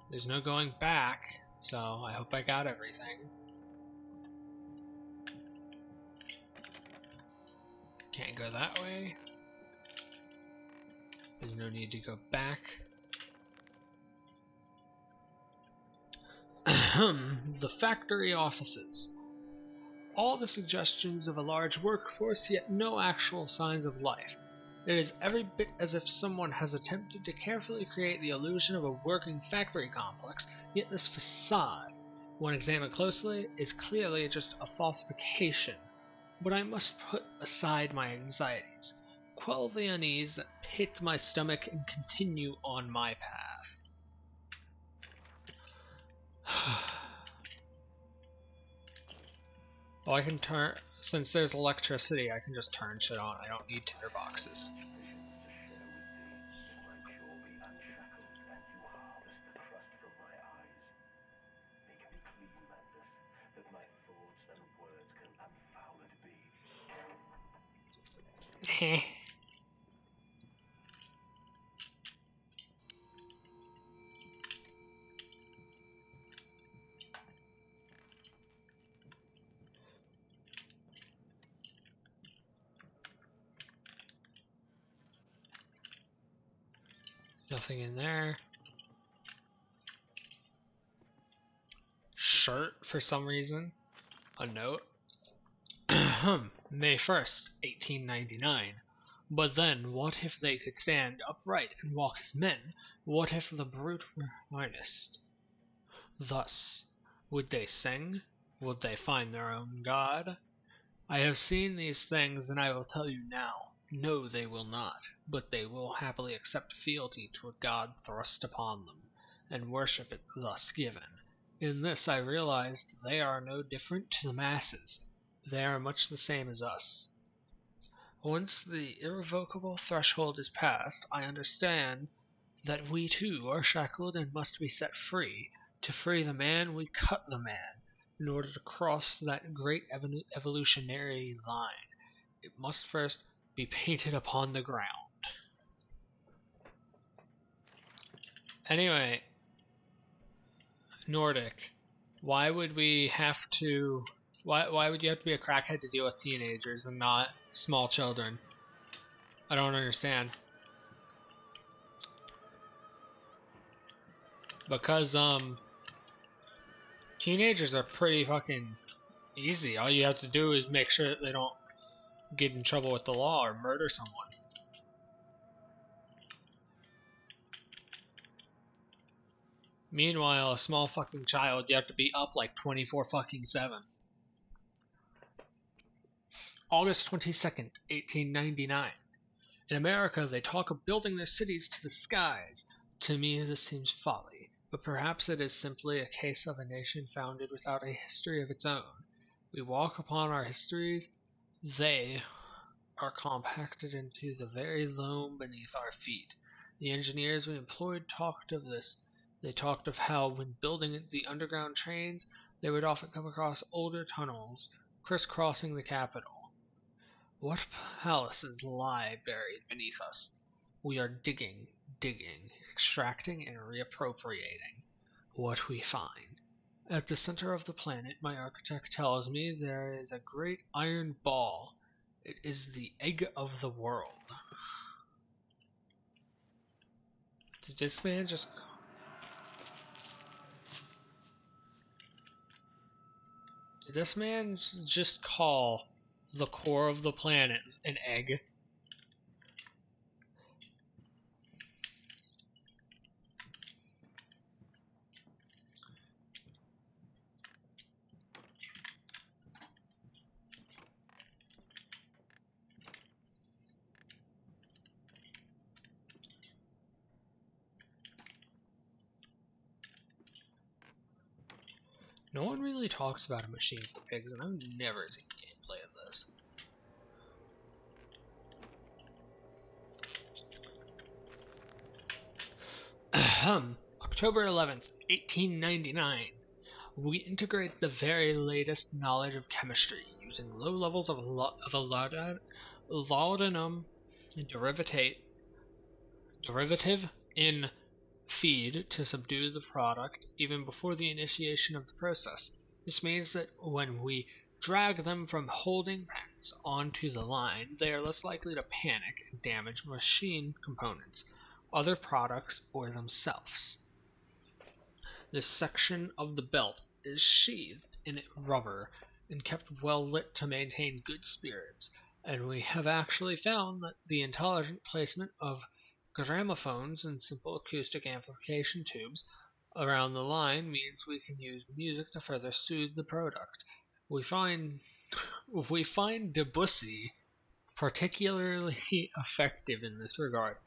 There's no going back, so I hope I got everything. Can't go that way. There's no need to go back. The factory offices. All the suggestions of a large workforce, yet no actual signs of life. It is every bit as if someone has attempted to carefully create the illusion of a working factory complex, yet this facade, when examined closely, is clearly just a falsification. But I must put aside my anxieties, quell the unease that pits my stomach, and continue on my path. Oh, I can turn, since there's electricity, I can just turn shit on. I don't need tinder boxes. To share with thee, my jaw be unshackled, and you harvest the crust from my eyes. Nothing in there. Shirt for some reason. A note. May 1st, 1899. But then, what if they could stand upright and walk as men? What if the brute were harnessed? Thus, would they sing? Would they find their own God? I have seen these things, and I will tell you now. No, they will not, but they will happily accept fealty to a God thrust upon them, and worship it thus given. In this I realized they are no different to the masses. They are much the same as us. Once the irrevocable threshold is passed, I understand that we too are shackled and must be set free. To free the man, we cut the man. In order to cross that great evolutionary line, it must first be painted upon the ground. Anyway, Nordic, why would we have to... Why would you have to be a crackhead to deal with teenagers and not small children? I don't understand. Because, teenagers are pretty fucking easy. All you have to do is make sure that they don't get in trouble with the law or murder someone. Meanwhile, a small fucking child, you have to be up like 24-7. August 22nd, 1899. In America, they talk of building their cities to the skies. To me, this seems folly, but perhaps it is simply a case of a nation founded without a history of its own. We walk upon our histories, they are compacted into the very loam beneath our feet. The engineers we employed talked of this. They talked of how, when building the underground trains, they would often come across older tunnels, crisscrossing the capital. What palaces lie buried beneath us? We are digging, extracting, and reappropriating what we find. At the center of the planet, my architect tells me, there is a great iron ball. It is the egg of the world. Did this man just... Did this man just call the core of the planet an egg? No one really talks about a machine for pigs, and I've never seen gameplay of this. October 11th, 1899. We integrate the very latest knowledge of chemistry using low levels of laudanum derivative in feed to subdue the product even before the initiation of the process. This means that when we drag them from holding pens onto the line, they are less likely to panic and damage machine components, other products, or themselves. This section of the belt is sheathed in rubber and kept well lit to maintain good spirits, and we have actually found that the intelligent placement of gramophones and simple acoustic amplification tubes around the line means we can use music to further soothe the product. We find Debussy particularly effective in this regard.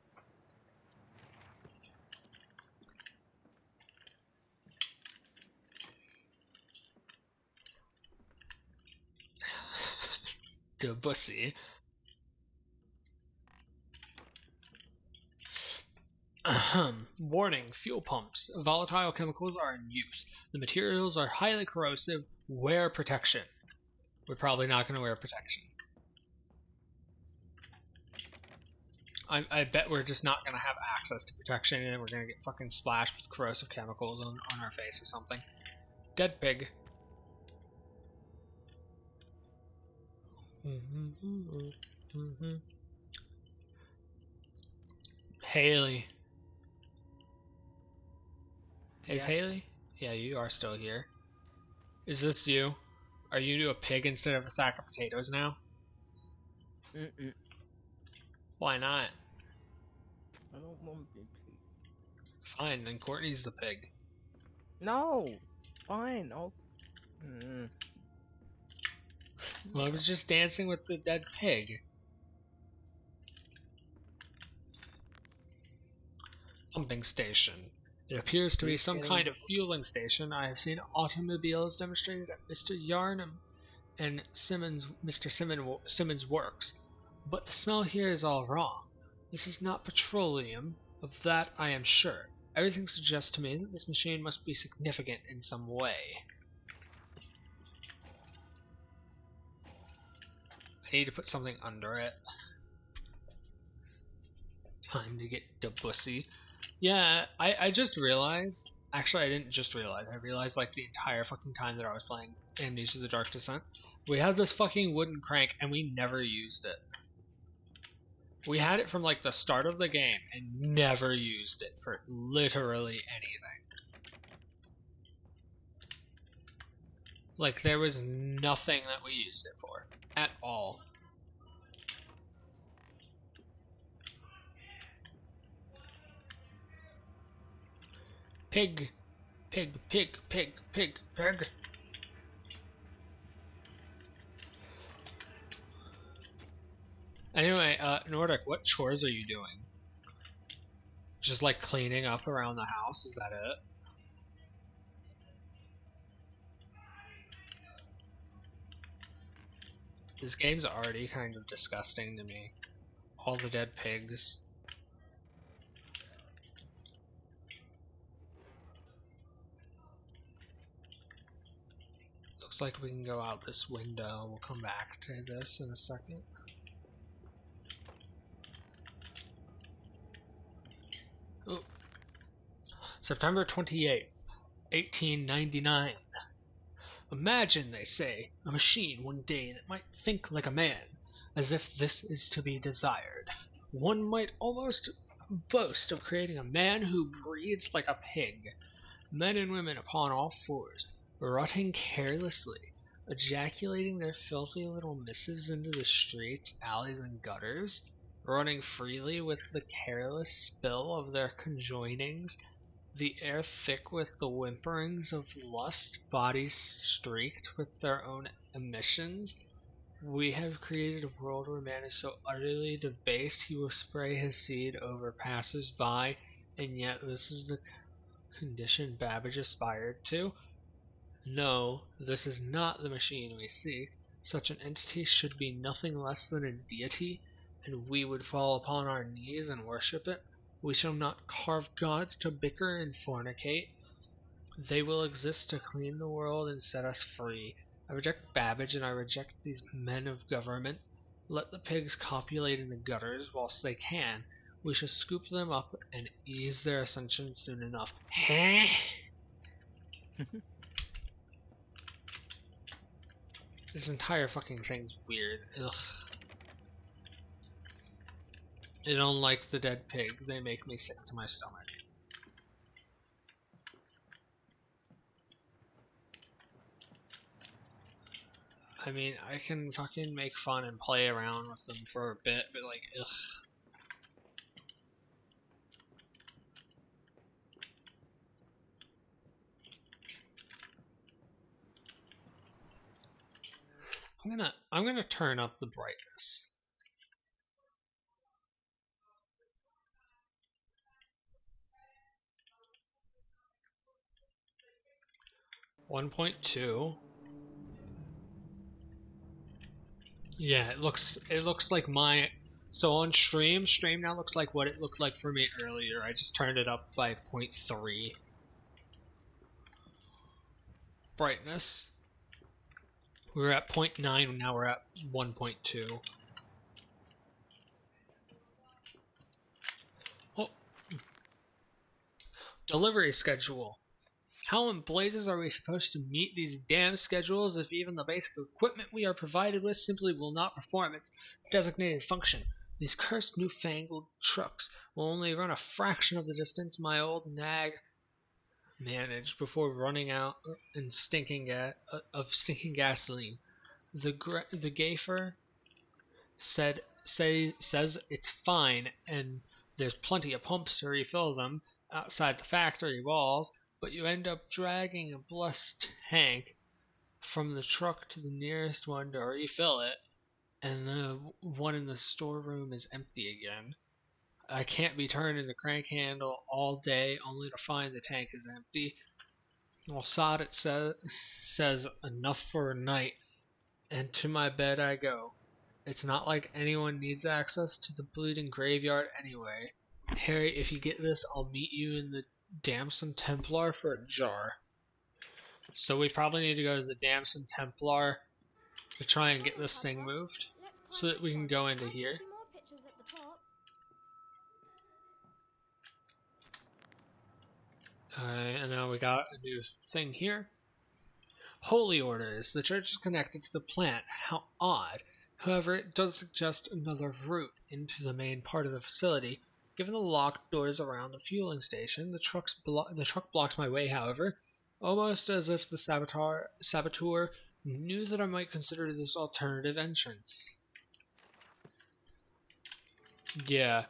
Debussy. Warning, fuel pumps. Volatile chemicals are in use. The materials are highly corrosive. Wear protection. We're probably not going to wear protection. I bet we're just not gonna have access to protection and we're gonna get fucking splashed with corrosive chemicals on our face or something. Dead pig. Haley. Is Yeah. Haley? Yeah, you are still here. Is this you? Are you a pig instead of a sack of potatoes now? Mm-mm. Why not? I don't want to be pig. Fine, then Courtney's the pig. No! Fine, I'll... Mm. Well, I was just dancing with the dead pig. Pumping station. It appears to be He's some getting... kind of fueling station. I have seen automobiles demonstrated at Mr. Yarnum and Mr. Simmons' works. But the smell here is all wrong. This is not petroleum, of that I am sure. Everything suggests to me that this machine must be significant in some way. I need to put something under it. Time to get Debussy. Yeah, I just realized. Actually, I didn't just realize. I realized like the entire fucking time that I was playing Amnesia: The Dark Descent. We had this fucking wooden crank and we never used it. We had it from like the start of the game and never used it for literally anything. Like there was nothing that we used it for at all. Pig, pig, pig, pig, pig, pig. Anyway, Nordic, what chores are you doing? Just like cleaning up around the house, is that it? This game's already kind of disgusting to me. All the dead pigs. Looks like we can go out this window. We'll come back to this in a second. Ooh. September 28th, 1899. Imagine, they say, a machine one day that might think like a man, as if this is to be desired. One might almost boast of creating a man who breathes like a pig. Men and women upon all fours, rutting carelessly, ejaculating their filthy little missives into the streets, alleys, and gutters, running freely with the careless spill of their conjoinings, the air thick with the whimperings of lust, bodies streaked with their own emissions. We have created a world where man is so utterly debased he will spray his seed over passers-by, and yet this is the condition Babbage aspired to? No, this is not the machine we seek. Such an entity should be nothing less than a deity, and we would fall upon our knees and worship it. We shall not carve gods to bicker and fornicate. They will exist to clean the world and set us free. I reject Babbage and I reject these men of government. Let the pigs copulate in the gutters whilst they can. We shall scoop them up and ease their ascension soon enough. Heh? This entire fucking thing's weird. Ugh. I don't like the dead pig. They make me sick to my stomach. I mean, I can fucking make fun and play around with them for a bit, but like, ugh. I'm gonna turn up the brightness. .2. Yeah, it looks like my, so on stream now looks like what it looked like for me earlier. I just turned it up by 0.3 brightness. We were at 0.9, now we're at 1.2. Delivery schedule. How in blazes are we supposed to meet these damn schedules if even the basic equipment we are provided with simply will not perform its designated function? These cursed newfangled trucks will only run a fraction of the distance my old nag managed before running out and stinking gasoline. The gaffer says it's fine and there's plenty of pumps to refill them outside the factory walls, but you end up dragging a blessed tank from the truck to the nearest one to refill it, and the one in the storeroom is empty again. I can't be turning the crank handle all day only to find the tank is empty. Well, sod it says enough for a night, and to my bed I go. It's not like anyone needs access to the bleeding graveyard anyway. Harry, if you get this, I'll meet you in the Damson Templar for a jar. So we probably need to go to the Damson Templar to try and get this thing moved so that we can go into here. See more pictures at the top. Alright, and now we got a new thing here. Holy orders. The church is connected to the plant. How odd. However, it does suggest another route into the main part of the facility. Given the locked doors around the fueling station, the truck blocks my way, however, almost as if the saboteur knew that I might consider this alternative entrance. Yeah,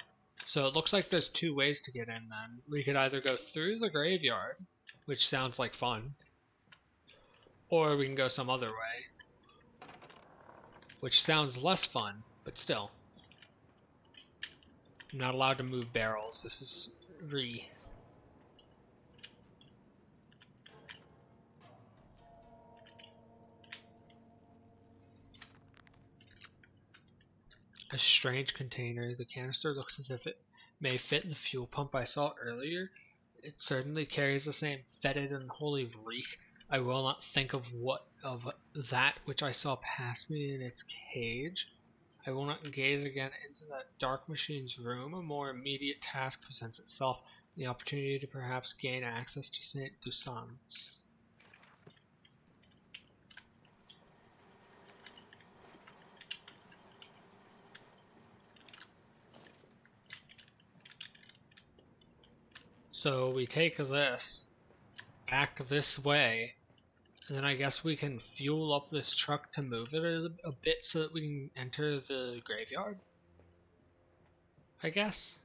so it looks like there's two ways to get in then. We could either go through the graveyard, which sounds like fun, or we can go some other way, which sounds less fun, but still. I'm not allowed to move barrels. This is a strange container. The canister looks as if it may fit in the fuel pump I saw earlier. It certainly carries the same fetid and holy reek. I will not think of that which I saw pass me in its cage. I will not gaze again into that dark machine's room. A more immediate task presents itself, the opportunity to perhaps gain access to Saint Toussaint's. So we take this back this way, and then I guess we can fuel up this truck to move it a bit so that we can enter the graveyard, I guess.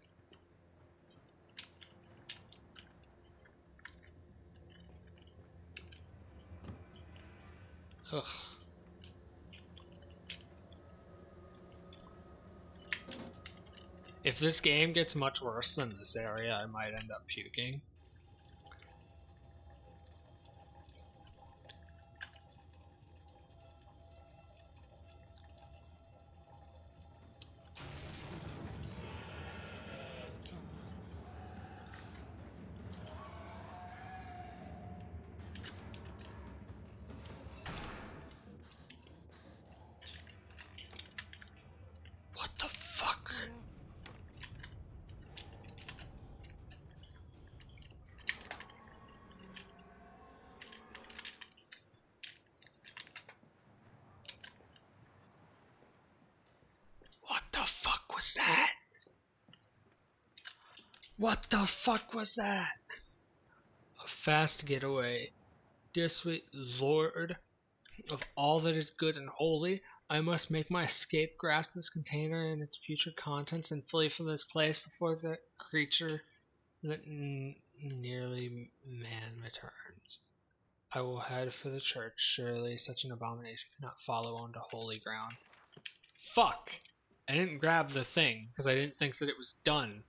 Ugh. If this game gets much worse than this area, I might end up puking. What the fuck? What the fuck was that? What the fuck was that? A fast getaway. Dear sweet Lord of all that is good and holy, I must make my escape, grasp this container and its future contents, and flee from this place before the creature that nearly man returns. I will head for the church. Surely such an abomination cannot follow onto holy ground. Fuck! I didn't grab the thing because I didn't think that it was done.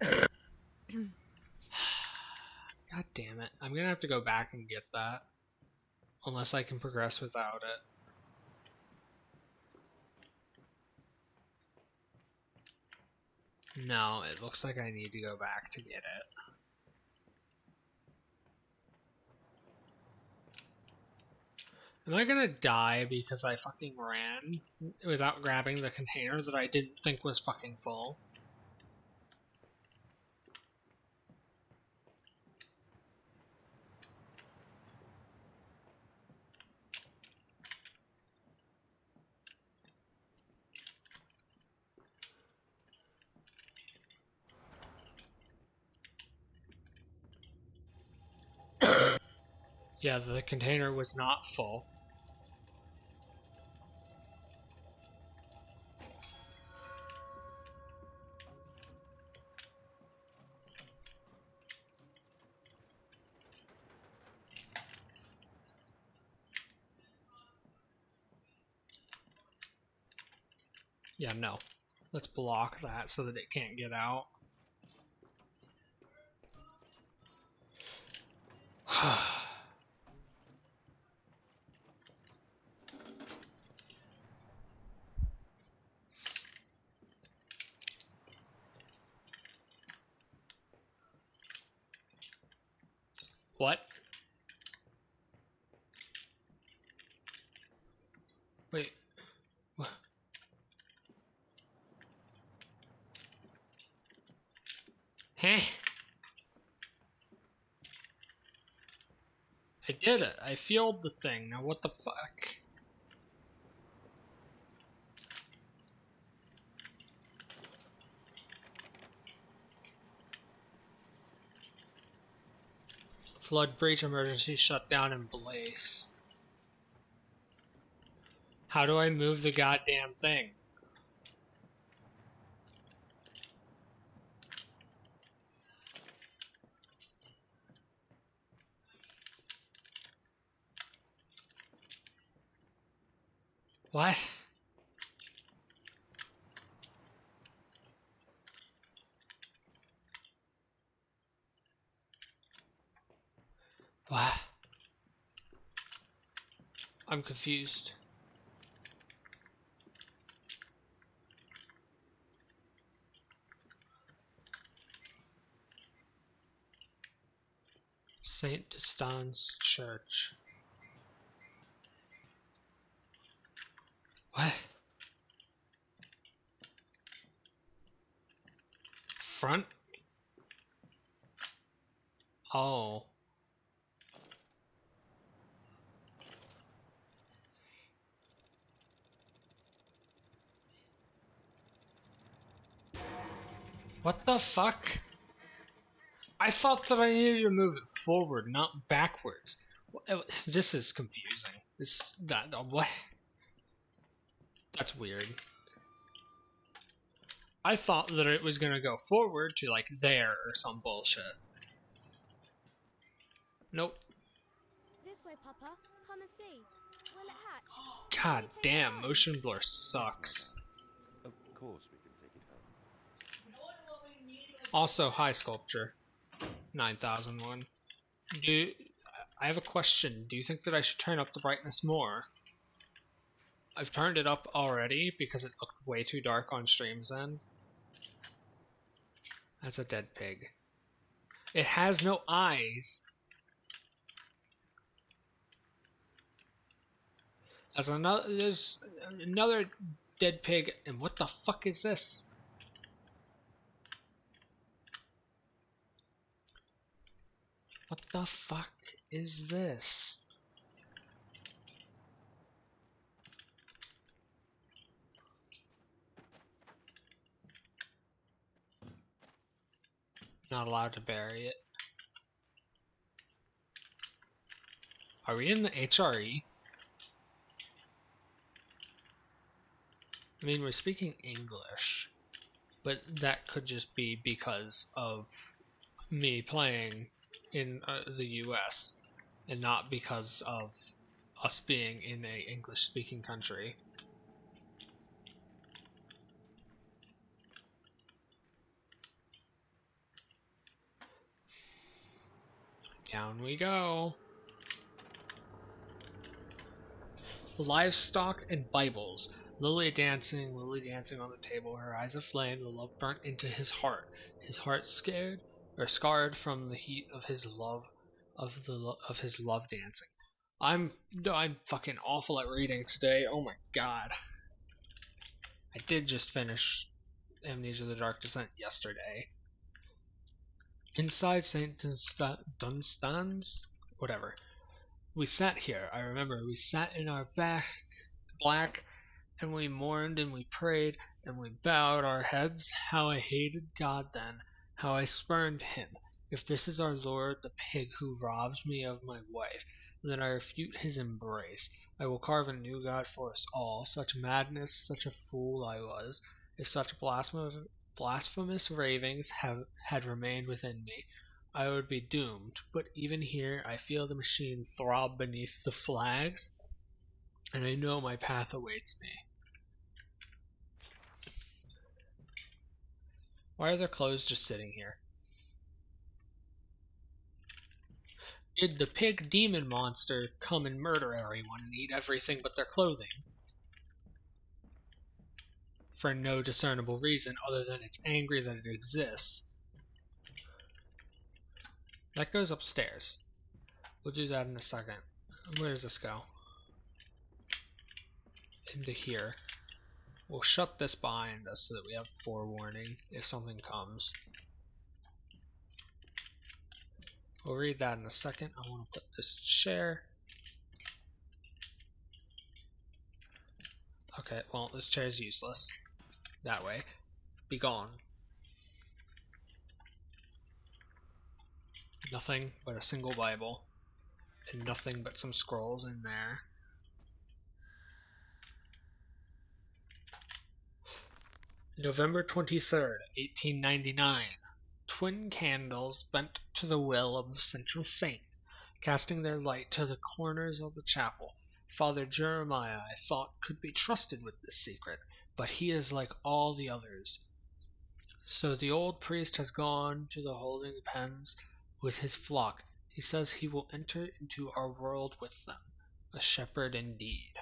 God damn it. I'm gonna have to go back and get that. Unless I can progress without it. No, it looks like I need to go back to get it. Am I gonna die because I fucking ran without grabbing the container that I didn't think was fucking full? Yeah, the container was not full. Yeah, no. Let's block that so that it can't get out. What? Wait. What? Huh? I did it. I fueled the thing. Now what the fuck? Flood breach emergency shutdown and blaze. How do I move the goddamn thing? What? What? I'm confused. Saint Distan's Church. What? Front? Oh. What the fuck? I thought that I needed to move it forward, not backwards. This is confusing. What? That's weird. I thought that it was gonna go forward to like there or some bullshit. Nope. This way, Papa. Come and see. Will it hatch? God damn, motion blur sucks. Of course we can take it home. Also, high sculpture. 9001. I have a question. Do you think that I should turn up the brightness more? I've turned it up already because it looked way too dark on stream's end. That's a dead pig. It has no eyes. There's another dead pig, and what the fuck is this? What the fuck is this? Not allowed to bury it. Are we in the HRE? I mean, we're speaking English, but that could just be because of me playing in the US and not because of us being in a English-speaking country. Down we go. Livestock and Bibles. Lily dancing on the table, her eyes aflame, the love burnt into his heart scared or scarred from the heat of his love, of his love dancing. I'm fucking awful at reading today. Oh my god. I did just finish Amnesia: The Dark Descent yesterday. Inside St. Dunstan's? Whatever. We sat here, I remember. We sat in our black, and we mourned and we prayed, and we bowed our heads. How I hated God then, how I spurned him. If this is our Lord, the pig who robs me of my wife, then I refute his embrace. I will carve a new God for us all. Such madness, such a fool I was. If such blasphemous ravings had remained within me, I would be doomed. But even here I feel the machine throb beneath the flags, and I know my path awaits me. Why are their clothes just sitting here? Did the pig demon monster come and murder everyone and eat everything but their clothing? For no discernible reason other than it's angry that it exists. That goes upstairs. We'll do that in a second. Where does this go? Into here. We'll shut this behind us so that we have forewarning if something comes. We'll read that in a second. I want to put this chair. Okay, well, this chair is useless. That way. Be gone. Nothing but a single Bible. And nothing but some scrolls in there. November 23rd, 1899. Twin candles bent to the will of the central saint, casting their light to the corners of the chapel. Father Jeremiah, I thought, could be trusted with this secret, but he is like all the others. So the old priest has gone to the holding pens with his flock. He says he will enter into our world with them. A shepherd indeed.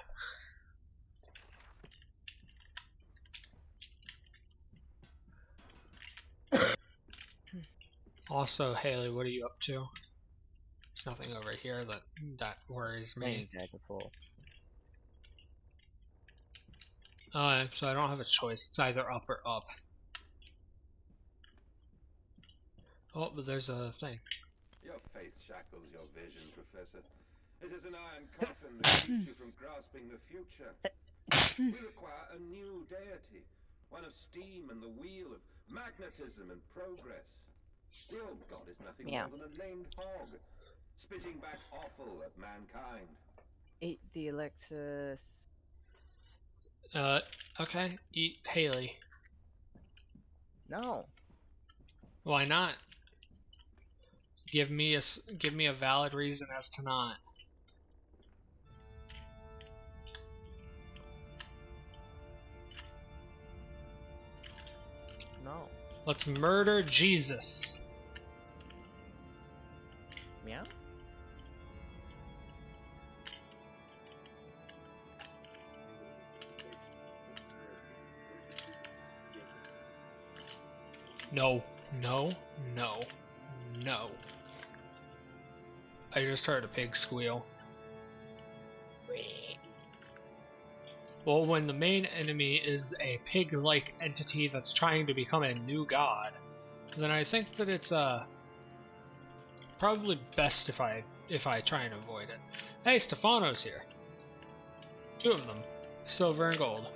Also, Haley, what are you up to? There's nothing over here that worries me. Playing Daggerfall. So I don't have a choice. It's either up or up. Oh, but there's a thing. Your faith shackles your vision, Professor. It is an iron coffin that keeps you from grasping the future. We require a new deity, one of steam and the wheel, of magnetism and progress. The old god is nothing Meow. more than a lamed hog, spitting back offal at mankind. Eat the Alexis. Okay. Eat Haley. No. Why not? Give me a valid reason as to not. No. Let's murder Jesus. Meow? No. No. No. No. I just heard a pig squeal. Well, when the main enemy is a pig-like entity that's trying to become a new god, then I think that it's probably best if I try and avoid it. Hey, Stefano's here. 2 of them, silver and gold.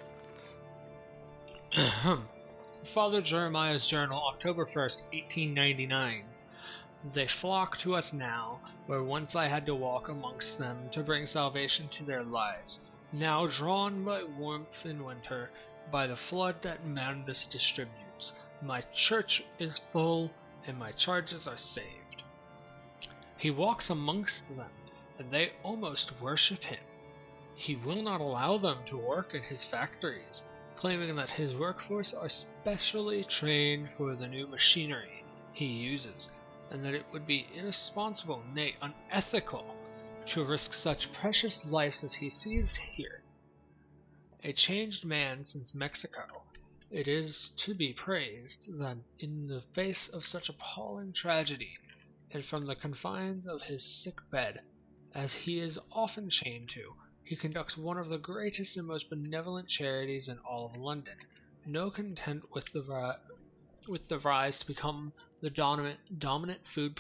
Father Jeremiah's journal, October 1st, 1899. They flock to us now, where once I had to walk amongst them to bring salvation to their lives. Now drawn by warmth in winter, by the flood that madness distributes, my church is full, and my charges are saved. He walks amongst them, and they almost worship him. He will not allow them to work in his factories, claiming that his workforce are specially trained for the new machinery he uses, and that it would be irresponsible, nay, unethical, to risk such precious lives as he sees here. A changed man since Mexico, it is to be praised that in the face of such appalling tragedy, and from the confines of his sick bed, as he is often chained to. He conducts one of the greatest and most benevolent charities in all of London. No content with the rise to become the dominant food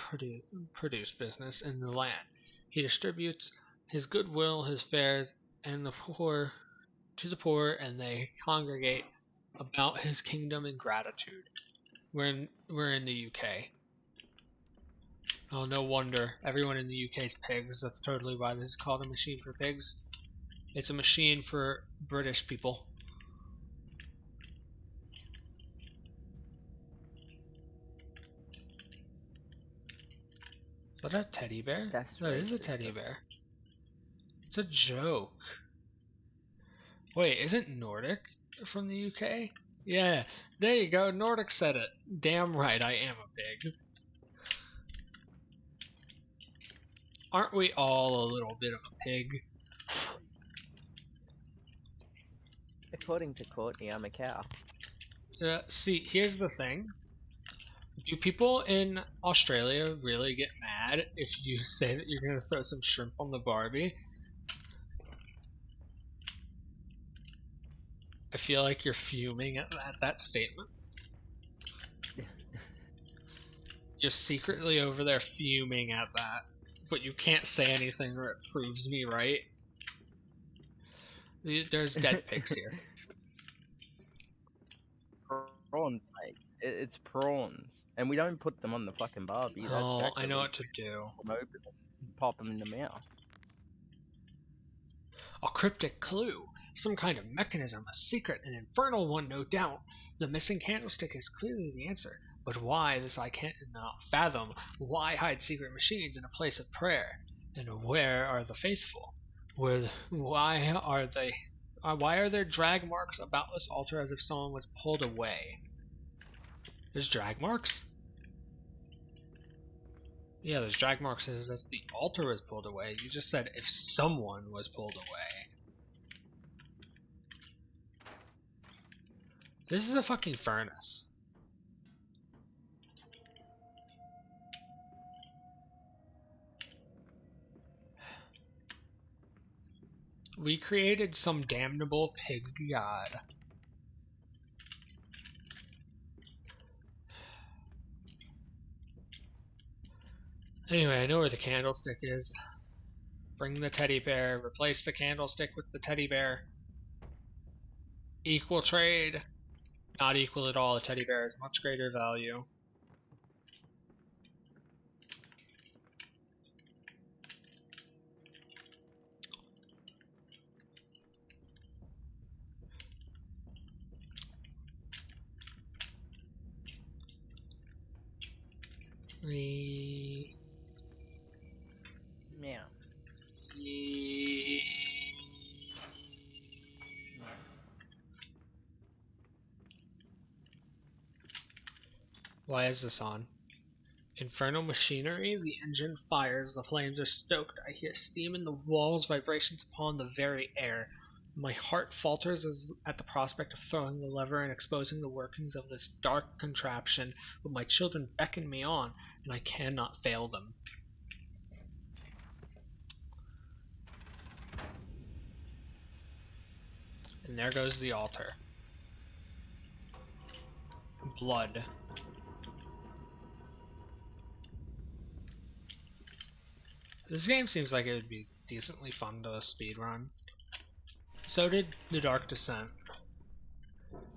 produce business in the land, he distributes his goodwill, his fares, and the poor to the poor, and they congregate about his kingdom in gratitude. We're in the UK. Oh, no wonder. Everyone in the UK is pigs. That's totally why this is called a machine for pigs. It's a machine for British people. Is that a teddy bear? That's That is a racist. teddy bear. It's a joke. Wait, isn't Nordic from the UK? Yeah, there you go. Nordic said it. Damn right, I am a pig. Aren't we all a little bit of a pig? According to Courtney, I'm a cow. See, here's the thing. Do people in Australia really get mad if you say that you're gonna throw some shrimp on the Barbie? I feel like you're fuming at that statement. You're secretly over there fuming at that, but you can't say anything or it proves me right. There's dead pigs here. Prawns, mate. It's prawns. And we don't put them on the fucking Barbie. That's Oh, I know sacrilege. what to do. Them open and pop them in the mouth. A cryptic clue. Some kind of mechanism, a secret, an infernal one, no doubt. The missing candlestick is clearly the answer. But why, this I can't fathom. Why hide secret machines in a place of prayer? And where are the faithful? Why are there drag marks about this altar as if someone was pulled away? There's drag marks? Yeah, there's drag marks as if the altar was pulled away. You just said if someone was pulled away. This is a fucking furnace. We created some damnable pig god. Anyway, I know where the candlestick is. Bring the teddy bear, replace the candlestick with the teddy bear. Equal trade. Not equal at all, the teddy bear is much greater value. Meow. Why is this on? Infernal machinery, the engine fires, the flames are stoked, I hear steam in the walls, vibrations upon the very air. My heart falters at the prospect of throwing the lever and exposing the workings of this dark contraption, but my children beckon me on, and I cannot fail them. And there goes the altar. Blood. This game seems like it would be decently fun to speedrun. So did The Dark Descent.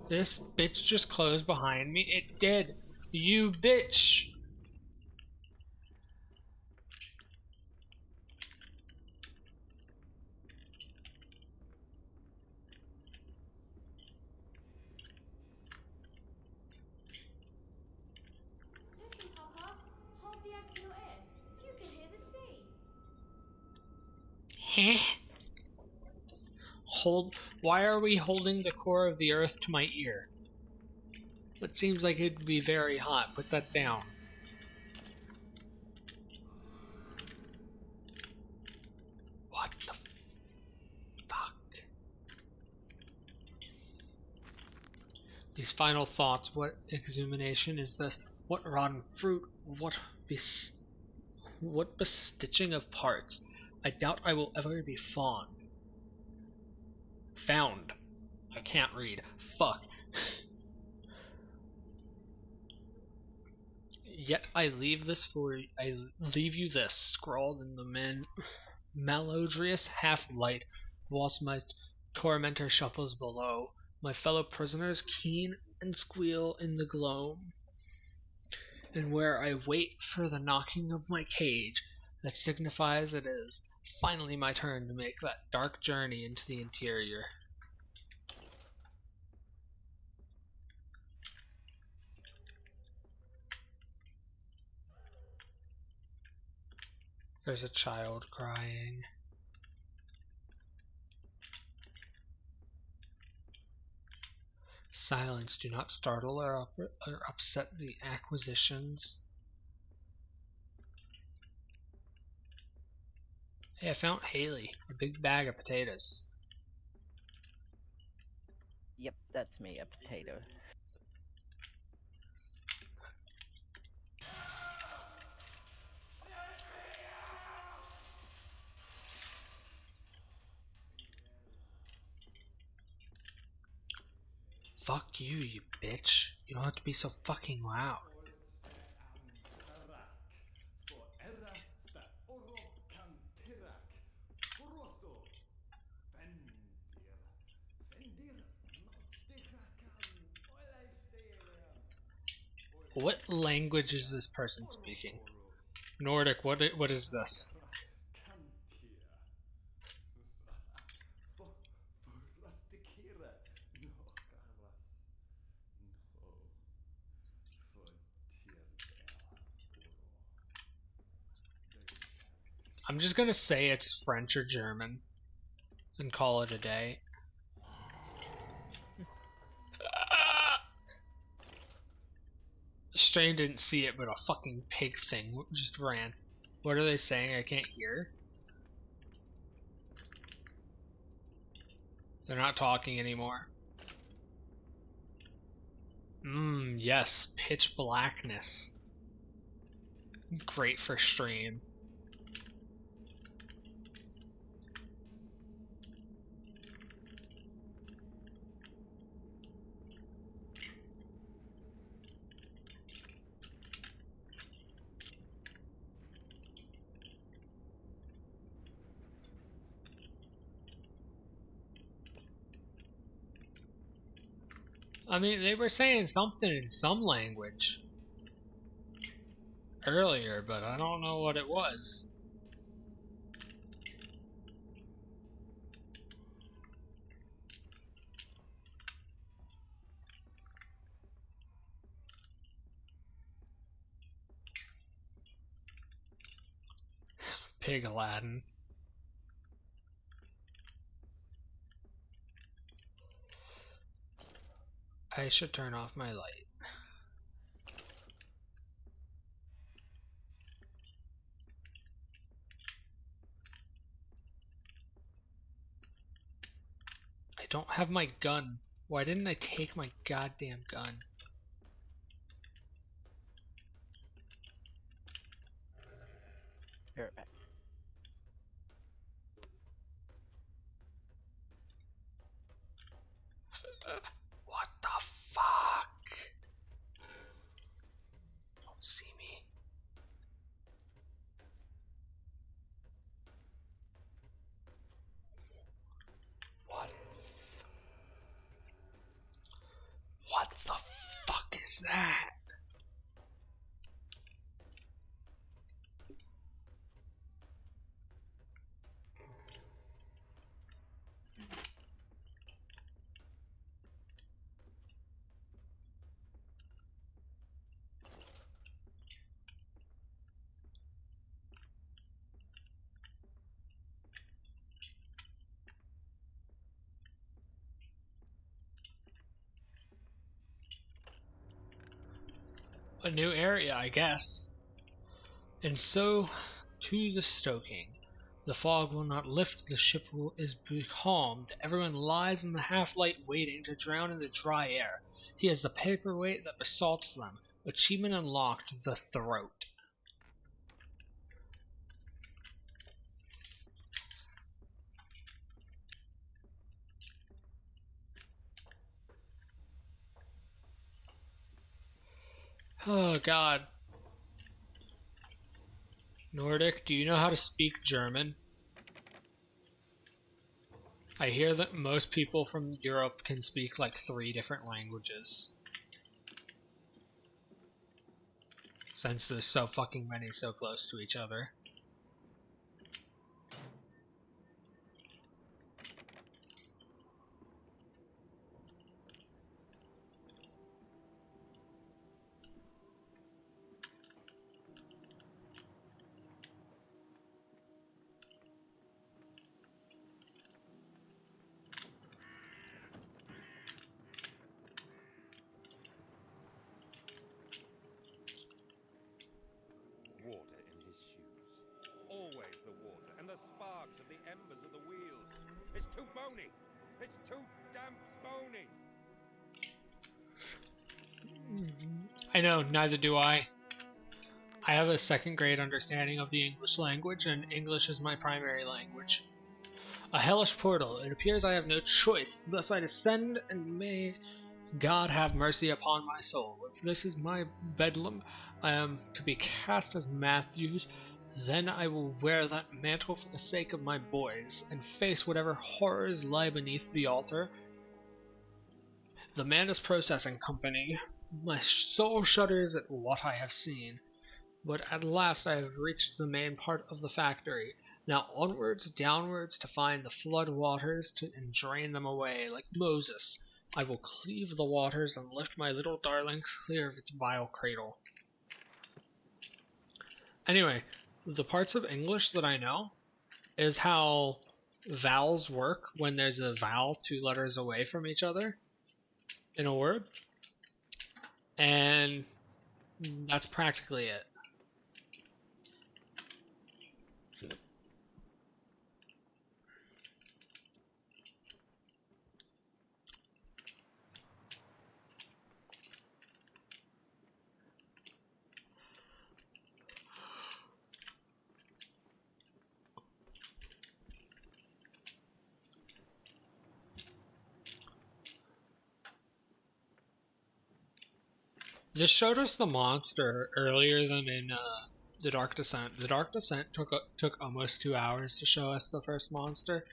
This bitch just closed behind me. It did. You bitch! Listen, Papa. Hold the egg to your ear. You can hear the sea. Why are we holding the core of the earth to my ear? It seems like it'd be very hot. Put that down. What the fuck? These final thoughts. What exhumination is this? What rotten fruit? What bestitching of parts? I doubt I will ever be found. I can't read. Fuck. Yet I leave you this, scrawled in the malodorous half-light, whilst my tormentor shuffles below. My fellow prisoners keen and squeal in the gloam, and where I wait for the knocking of my cage, that signifies it is finally my turn to make that dark journey into the interior. There's a child crying. Silence, do not startle or upset the acquisitions. Hey, I found Haley, a big bag of potatoes. Yep, that's me, a potato. Fuck you, you bitch. You don't have to be so fucking loud. What language is this person speaking? Nordic, what is this? I'm just gonna say it's French or German and call it a day. Strain didn't see it, but a fucking pig thing just ran. What are they saying? I can't hear. They're not talking anymore. Yes, pitch blackness. Great for stream. I mean, they were saying something in some language earlier, but I don't know what it was. Pig Aladdin. I should turn off my light. I don't have my gun. Why didn't I take my goddamn gun? Be right back. What the fuck? Don't see me. What the fuck is that? A new area, I guess. And so, to the stoking. The fog will not lift, the ship is becalmed. Everyone lies in the half-light waiting to drown in the dry air. He has the paperweight that assaults them. Achievement unlocked, the throat. Oh god. Nordic, do you know how to speak German? I hear that most people from Europe can speak like 3 different languages. Since there's so fucking many so close to each other. Water in his shoes. Always the water, and the sparks of the embers of the wheels. It's too bony! It's too damn bony! I know, neither do I. I have a 2nd grade understanding of the English language, and English is my primary language. A hellish portal. It appears I have no choice. Thus I descend, and may God have mercy upon my soul. If this is my bedlam, I am to be cast as Matthews, then I will wear that mantle for the sake of my boys, and face whatever horrors lie beneath the altar. The Manus Processing Company. My soul shudders at what I have seen. But at last I have reached the main part of the factory. Now onwards, downwards, to find the flood waters and drain them away, like Moses. I will cleave the waters and lift my little darlings clear of its vile cradle. Anyway, the parts of English that I know is how vowels work when there's a vowel 2 letters away from each other in a word. And that's practically it. This showed us the monster earlier than in the Dark Descent. The Dark Descent took almost 2 hours to show us the first monster.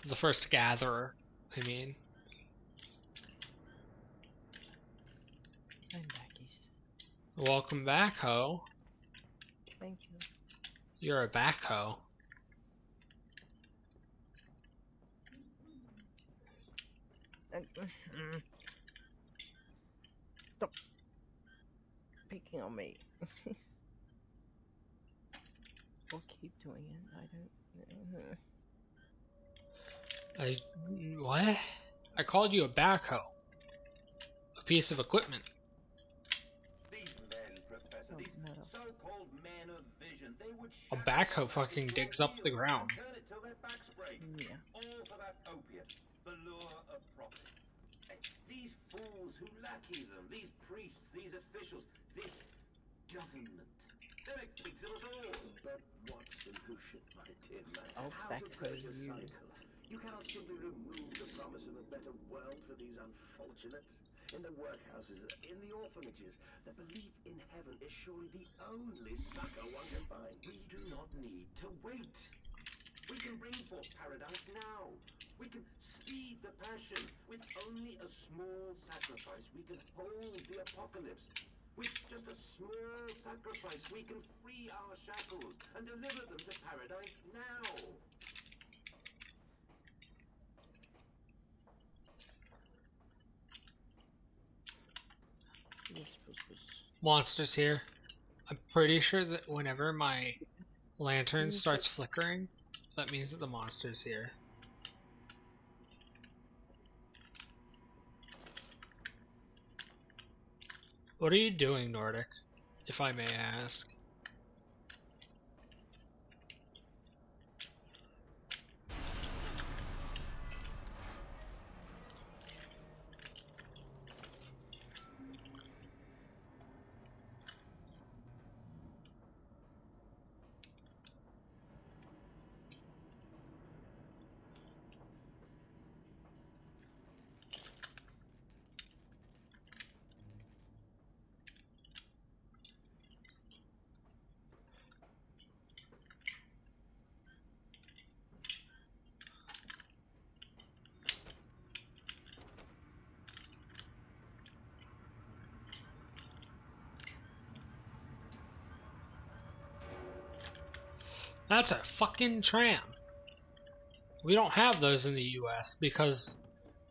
The first gatherer, I mean. I'm back east. Welcome back, ho. Thank you. You're a backhoe. Stop picking on me. Or keep doing it. I don't. What? I called you a backhoe. A piece of equipment. These men, Professor, these so-called men of vision, they would A shatter backhoe your fucking masses, digs your up the wheels, ground. and turn it till their backs break. Yeah. All for that opiate, the lure of profit. These fools who lackey them, these priests, these officials, this government. They make pigs of us all. But what solution, my dear man? I'll How to backhoe break the you. cycle? You cannot simply remove the promise of a better world for these unfortunates. In the workhouses, in the orphanages, the belief in heaven is surely the only succor one can find. We do not need to wait. We can bring forth paradise now. We can speed the passion. With only a small sacrifice, we can hold the apocalypse. With just a small sacrifice, we can free our shackles and deliver them to paradise now. Monsters here. I'm pretty sure that whenever my lantern starts flickering, that means that the monster's here. What are you doing, Nordic? If I may ask. That's a fucking tram. We don't have those in the US because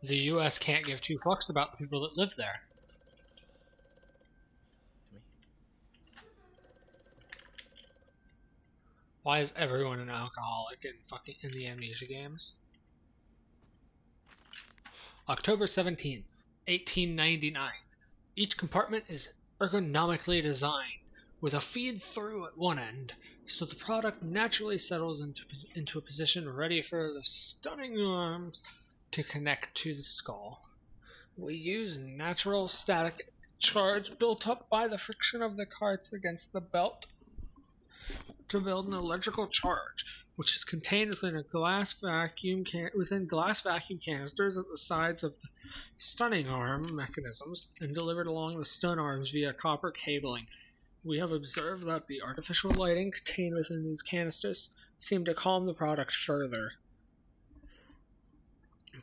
the US can't give two fucks about the people that live there. Why is everyone an alcoholic in the Amnesia games? October 17th, 1899. Each compartment is ergonomically designed, with a feed-through at one end, so the product naturally settles into a position ready for the stunning arms to connect to the skull. We use natural static charge built up by the friction of the carts against the belt to build an electrical charge, which is contained within glass vacuum canisters at the sides of the stunning arm mechanisms and delivered along the stun arms via copper cabling. We have observed that the artificial lighting contained within these canisters seem to calm the product further.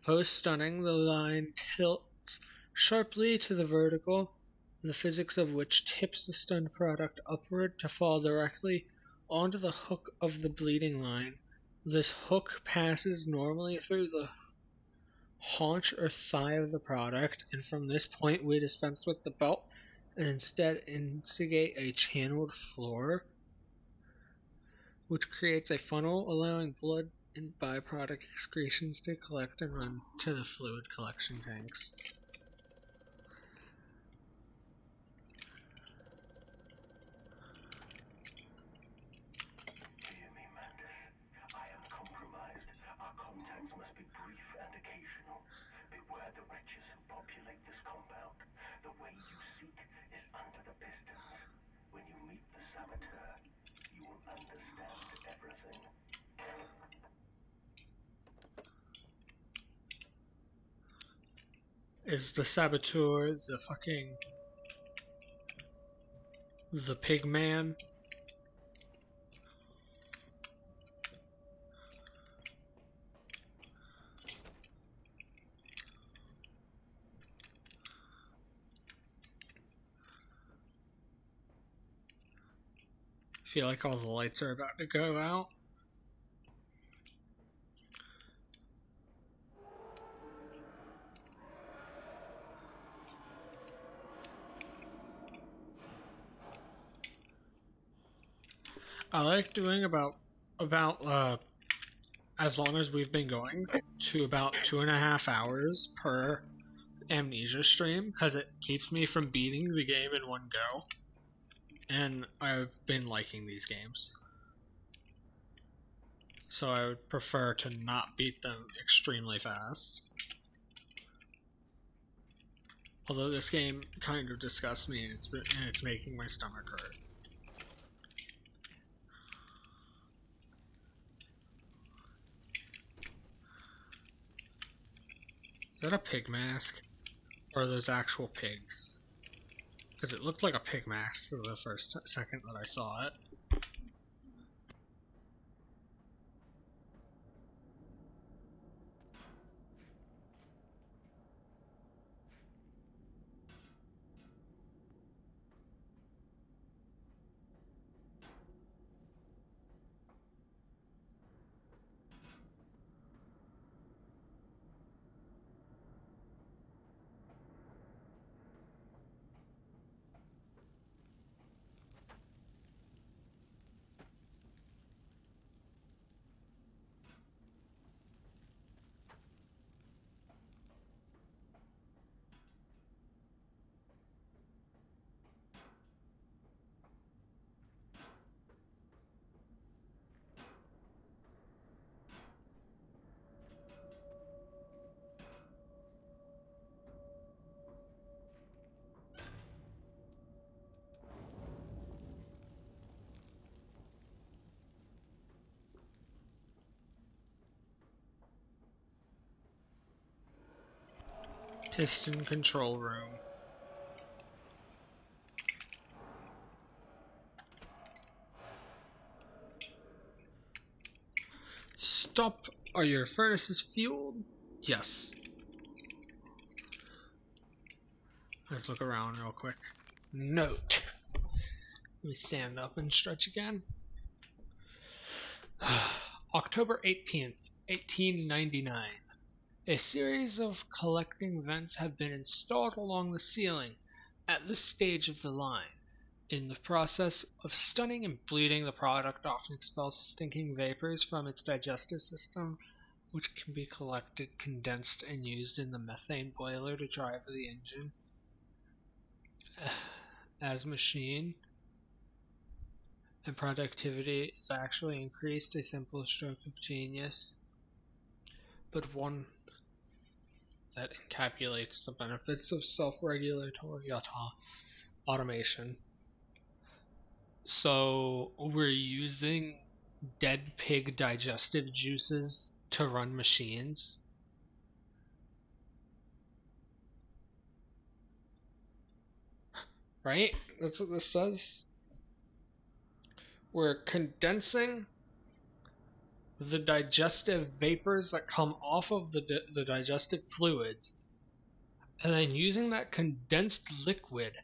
Post-stunning, the line tilts sharply to the vertical, the physics of which tips the stunned product upward to fall directly onto the hook of the bleeding line. This hook passes normally through the haunch or thigh of the product, and from this point we dispense with the belt and instead instigate a channeled floor, which creates a funnel allowing blood and byproduct excretions to collect and run to the fluid collection tanks. Hear me, Mandus. I am compromised. Our contacts must be brief and occasional. Beware the wretches who populate this compound. The way you seek is under the pistons. When you meet the saboteur, you will understand everything. Is the saboteur the pig man? I feel like all the lights are about to go out. I like doing about as long as we've been going to about 2.5 hours per Amnesia stream, because it keeps me from beating the game in one go, and I've been liking these games, so I would prefer to not beat them extremely fast. Although this game kind of disgusts me and it's making my stomach hurt. Is that a pig mask? Or are those actual pigs? Because it looked like a pig mask for the first second that I saw it. Piston control room. Stop! Are your furnaces fueled? Yes. Let's look around real quick. Note. Let me stand up and stretch again. October 18th, 1899. A series of collecting vents have been installed along the ceiling at this stage of the line. In the process of stunning and bleeding, the product often expels stinking vapors from its digestive system, which can be collected, condensed, and used in the methane boiler to drive the engine. As machine and productivity is actually increased, a simple stroke of genius, but one that encapsulates the benefits of self-regulatory automation. So we're using dead pig digestive juices to run machines. Right? That's what this says. We're condensing the digestive vapors that come off of the digestive fluids, and then using that condensed liquid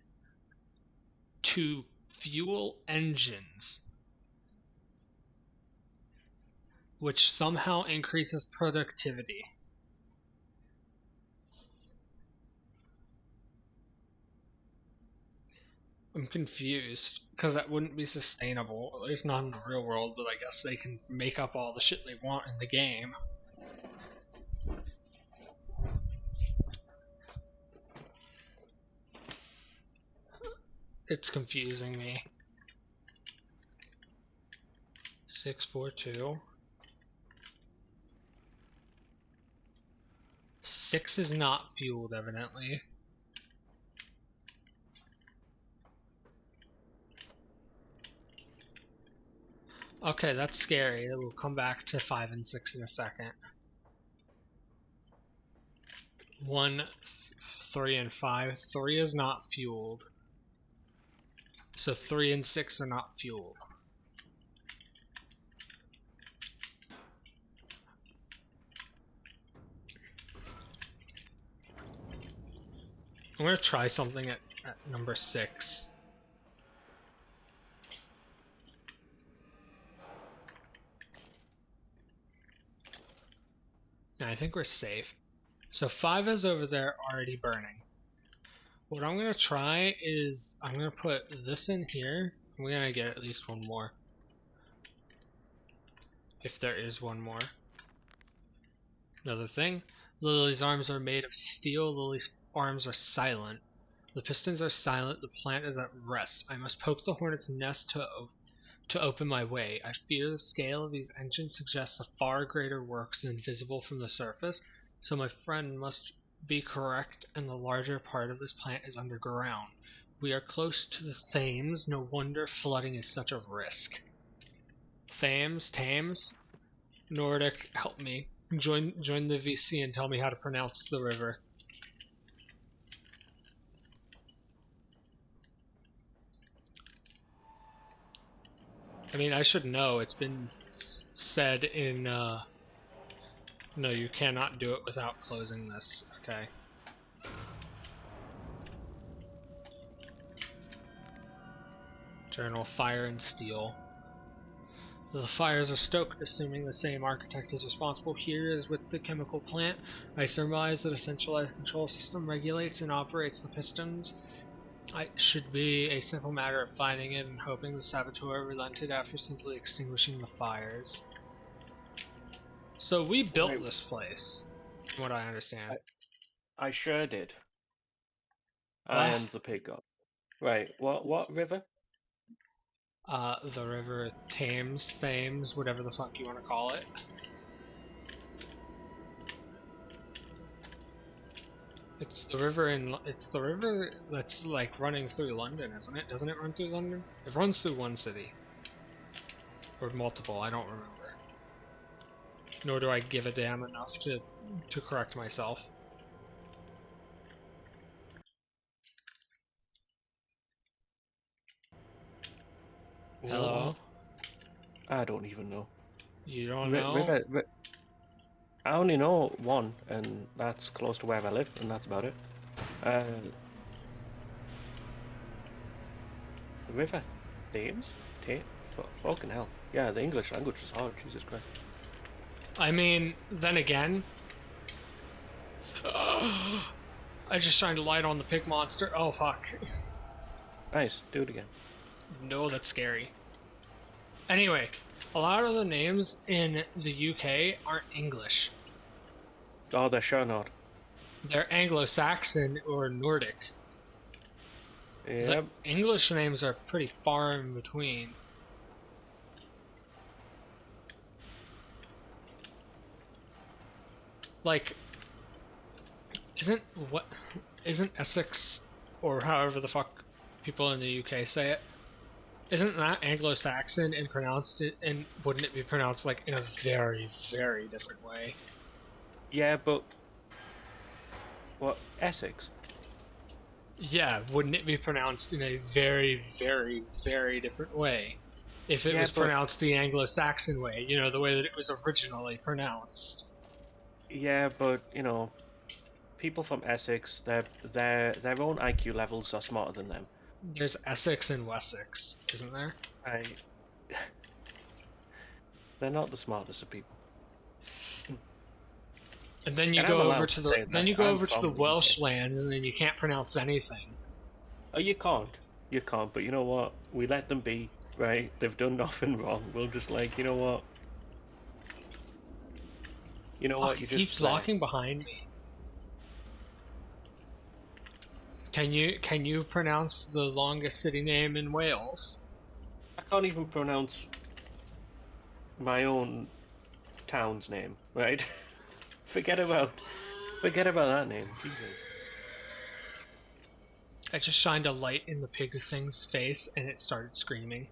to fuel engines, which somehow increases productivity. I'm confused, because that wouldn't be sustainable, at least not in the real world, but I guess they can make up all the shit they want in the game. It's confusing me. 642. 6 is not fueled, evidently. Okay, that's scary. We'll come back to 5 and 6 in a second. 1, 3, and 5. 3 is not fueled. So 3 and 6 are not fueled. I'm gonna try something at number 6. Yeah, I think we're safe. So 5 is over there already burning. What I'm gonna try is I'm gonna put this in here. I'm gonna get at least one more. If there is one more. Another thing, Lily's arms are made of steel. Lily's arms are silent. The pistons are silent. The plant is at rest. I must poke the hornet's nest to open my way. I fear the scale of these engines suggests a far greater works than visible from the surface, so my friend must be correct and the larger part of this plant is underground. We are close to the Thames, no wonder flooding is such a risk. Thames? Nordic, help me. Join the VC and tell me how to pronounce the river. I mean, I should know. It's been said in, no, you cannot do it without closing this. Okay. Journal, fire and steel. The fires are stoked, assuming the same architect is responsible here as with the chemical plant. I surmise that a centralized control system regulates and operates the pistons. It should be a simple matter of finding it and hoping the saboteur relented after simply extinguishing the fires. So we built this place, from what I understand. I sure did. What? I am the pig god. Right, what river? The river Thames, whatever the fuck you want to call it. It's the river that's like running through London, isn't it? Doesn't it run through London? It runs through one city. Or multiple, I don't remember. Nor do I give a damn enough to correct myself. You Hello? know what? I don't even know. You don't know? I only know one, and that's close to where I live, and that's about it. The river Thames? Fucking hell. Yeah, the English language is hard, Jesus Christ. I mean, then again, I just shined a light on the pig monster. Oh fuck. Nice, do it again. No, that's scary. Anyway, a lot of the names in the UK aren't English. Oh, they're sure not. They're Anglo-Saxon or Nordic. Yep. The English names are pretty far in between. Like, isn't Essex, or however the fuck people in the UK say it, isn't that Anglo-Saxon and pronounced it, and wouldn't it be pronounced like in a very, very different way? Yeah, but what, Essex? Yeah, wouldn't it be pronounced in a very, very, very different way if it Yeah, was but pronounced the Anglo-Saxon way, you know, the way that it was originally pronounced? yeah, but you know, people from Essex, their own IQ levels are smarter than them. There's Essex and Wessex, isn't there? They're not the smartest of people. And then you And I'm go over allowed to to say then that. you go I'm over to the from the Welsh UK. lands, and then you can't pronounce anything. Oh, you can't. You can't. But you know what? We let them be, right? They've done nothing wrong. We'll just like, you know what? You know what? Fuck, You it just keeps locking behind me. Can you pronounce the longest city name in Wales? I can't even pronounce my own town's name, right? Forget about that name. Jesus. I just shined a light in the pig thing's face, and it started screaming.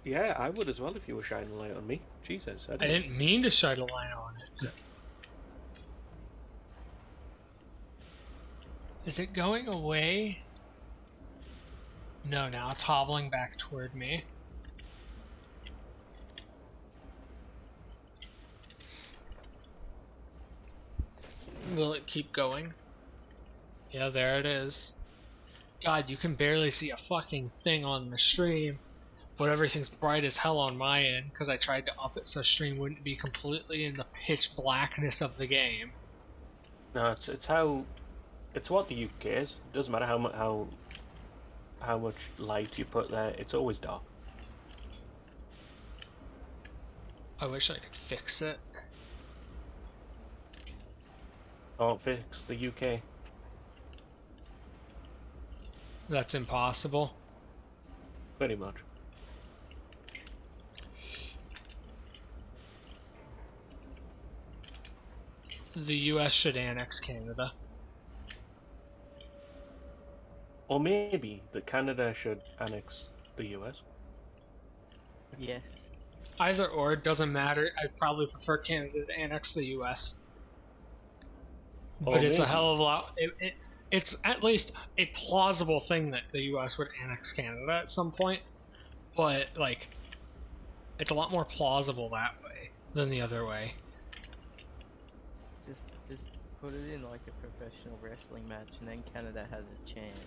Yeah, I would as well if you were shining a light on me. Jesus, I didn't mean to shine a light on it. Is it going away? No, now it's hobbling back toward me. Will it keep going? Yeah, there it is. God, you can barely see a fucking thing on the stream, but everything's bright as hell on my end because I tried to up it so stream wouldn't be completely in the pitch blackness of the game. No, it's what the UK is. It doesn't matter how much light you put there. It's always dark. I wish I could fix it. Don't fix the UK. That's impossible. Pretty much. The US should annex Canada. Or maybe that Canada should annex the US. Yes. Either or, it doesn't matter. I'd probably prefer Canada to annex the US. But it's a hell of a lot. It's at least a plausible thing that the US would annex Canada at some point. But, like, it's a lot more plausible that way than the other way. Just put it in like a professional wrestling match, and then Canada has a chance.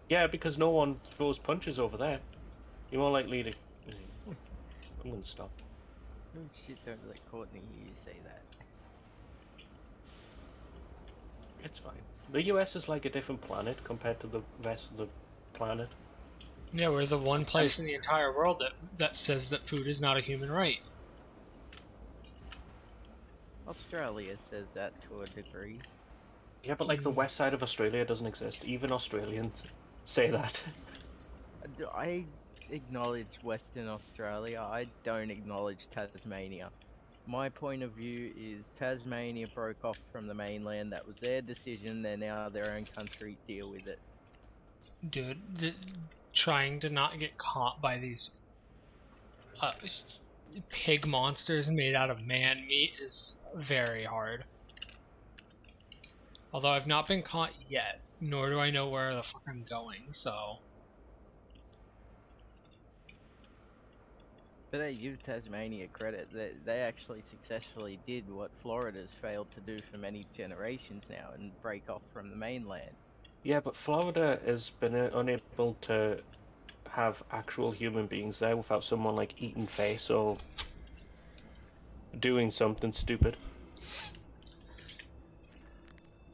Yeah, because no one throws punches over there. You're more likely to... I'm gonna stop. Oh shit, don't let Courtney hear you say that. It's fine. The US is like a different planet compared to the rest of the planet. Yeah, we're the one place in the entire world that says that food is not a human right. Australia says that to a degree. Yeah, but like the west side of Australia doesn't exist. Even Australians say that. I acknowledge Western Australia, I don't acknowledge Tasmania. My point of view is Tasmania broke off from the mainland, that was their decision, they're now their own country, deal with it. Dude, trying to not get caught by these pig monsters made out of man meat is very hard. Although I've not been caught yet, nor do I know where the fuck I'm going, so... But I give Tasmania credit, they actually successfully did what Florida's failed to do for many generations now, and break off from the mainland. Yeah, but Florida has been unable to have actual human beings there without someone like eating face or doing something stupid.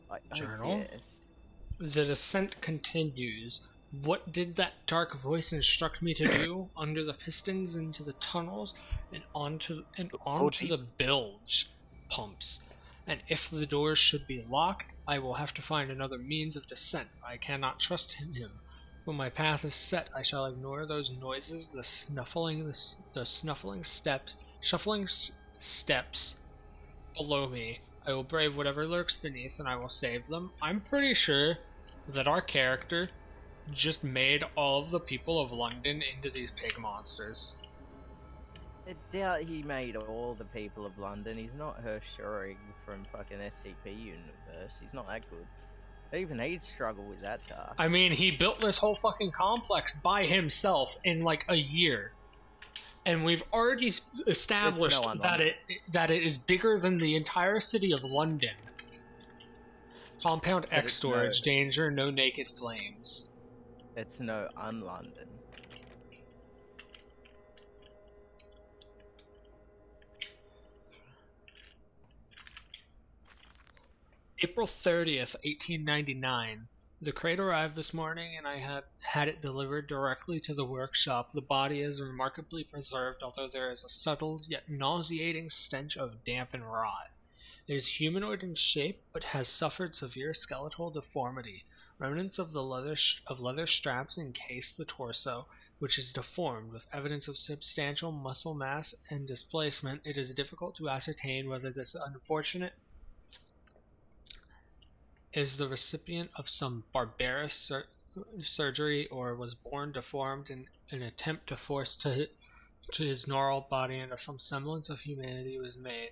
I Journal. guess. The descent continues. What did that dark voice instruct me to do? Under the pistons, into the tunnels, and onto deep. the bilge pumps. And if the doors should be locked, I will have to find another means of descent. I cannot trust in him. When my path is set, I shall ignore those noises, the snuffling steps, shuffling steps below me. I will brave whatever lurks beneath, and I will save them. I'm pretty sure that our character just made all of the people of London into these pig monsters. I doubt he made all the people of London. He's not Hershey from fucking F.T.P universe. He's not that good. Even he'd struggle with that task. I mean, he built this whole fucking complex by himself in like a year. And we've already established that it is bigger than the entire city of London. Compound X storage, danger, no naked flames. It's no un-London. April 30th, 1899. The crate arrived this morning and I had it delivered directly to the workshop. The body is remarkably preserved, although there is a subtle yet nauseating stench of damp and rot. It is humanoid in shape, but has suffered severe skeletal deformity. Remnants of leather straps encase the torso, which is deformed, with evidence of substantial muscle mass and displacement. It is difficult to ascertain whether this unfortunate is the recipient of some barbarous surgery or was born deformed in an attempt to force to his gnarled body into some semblance of humanity was made.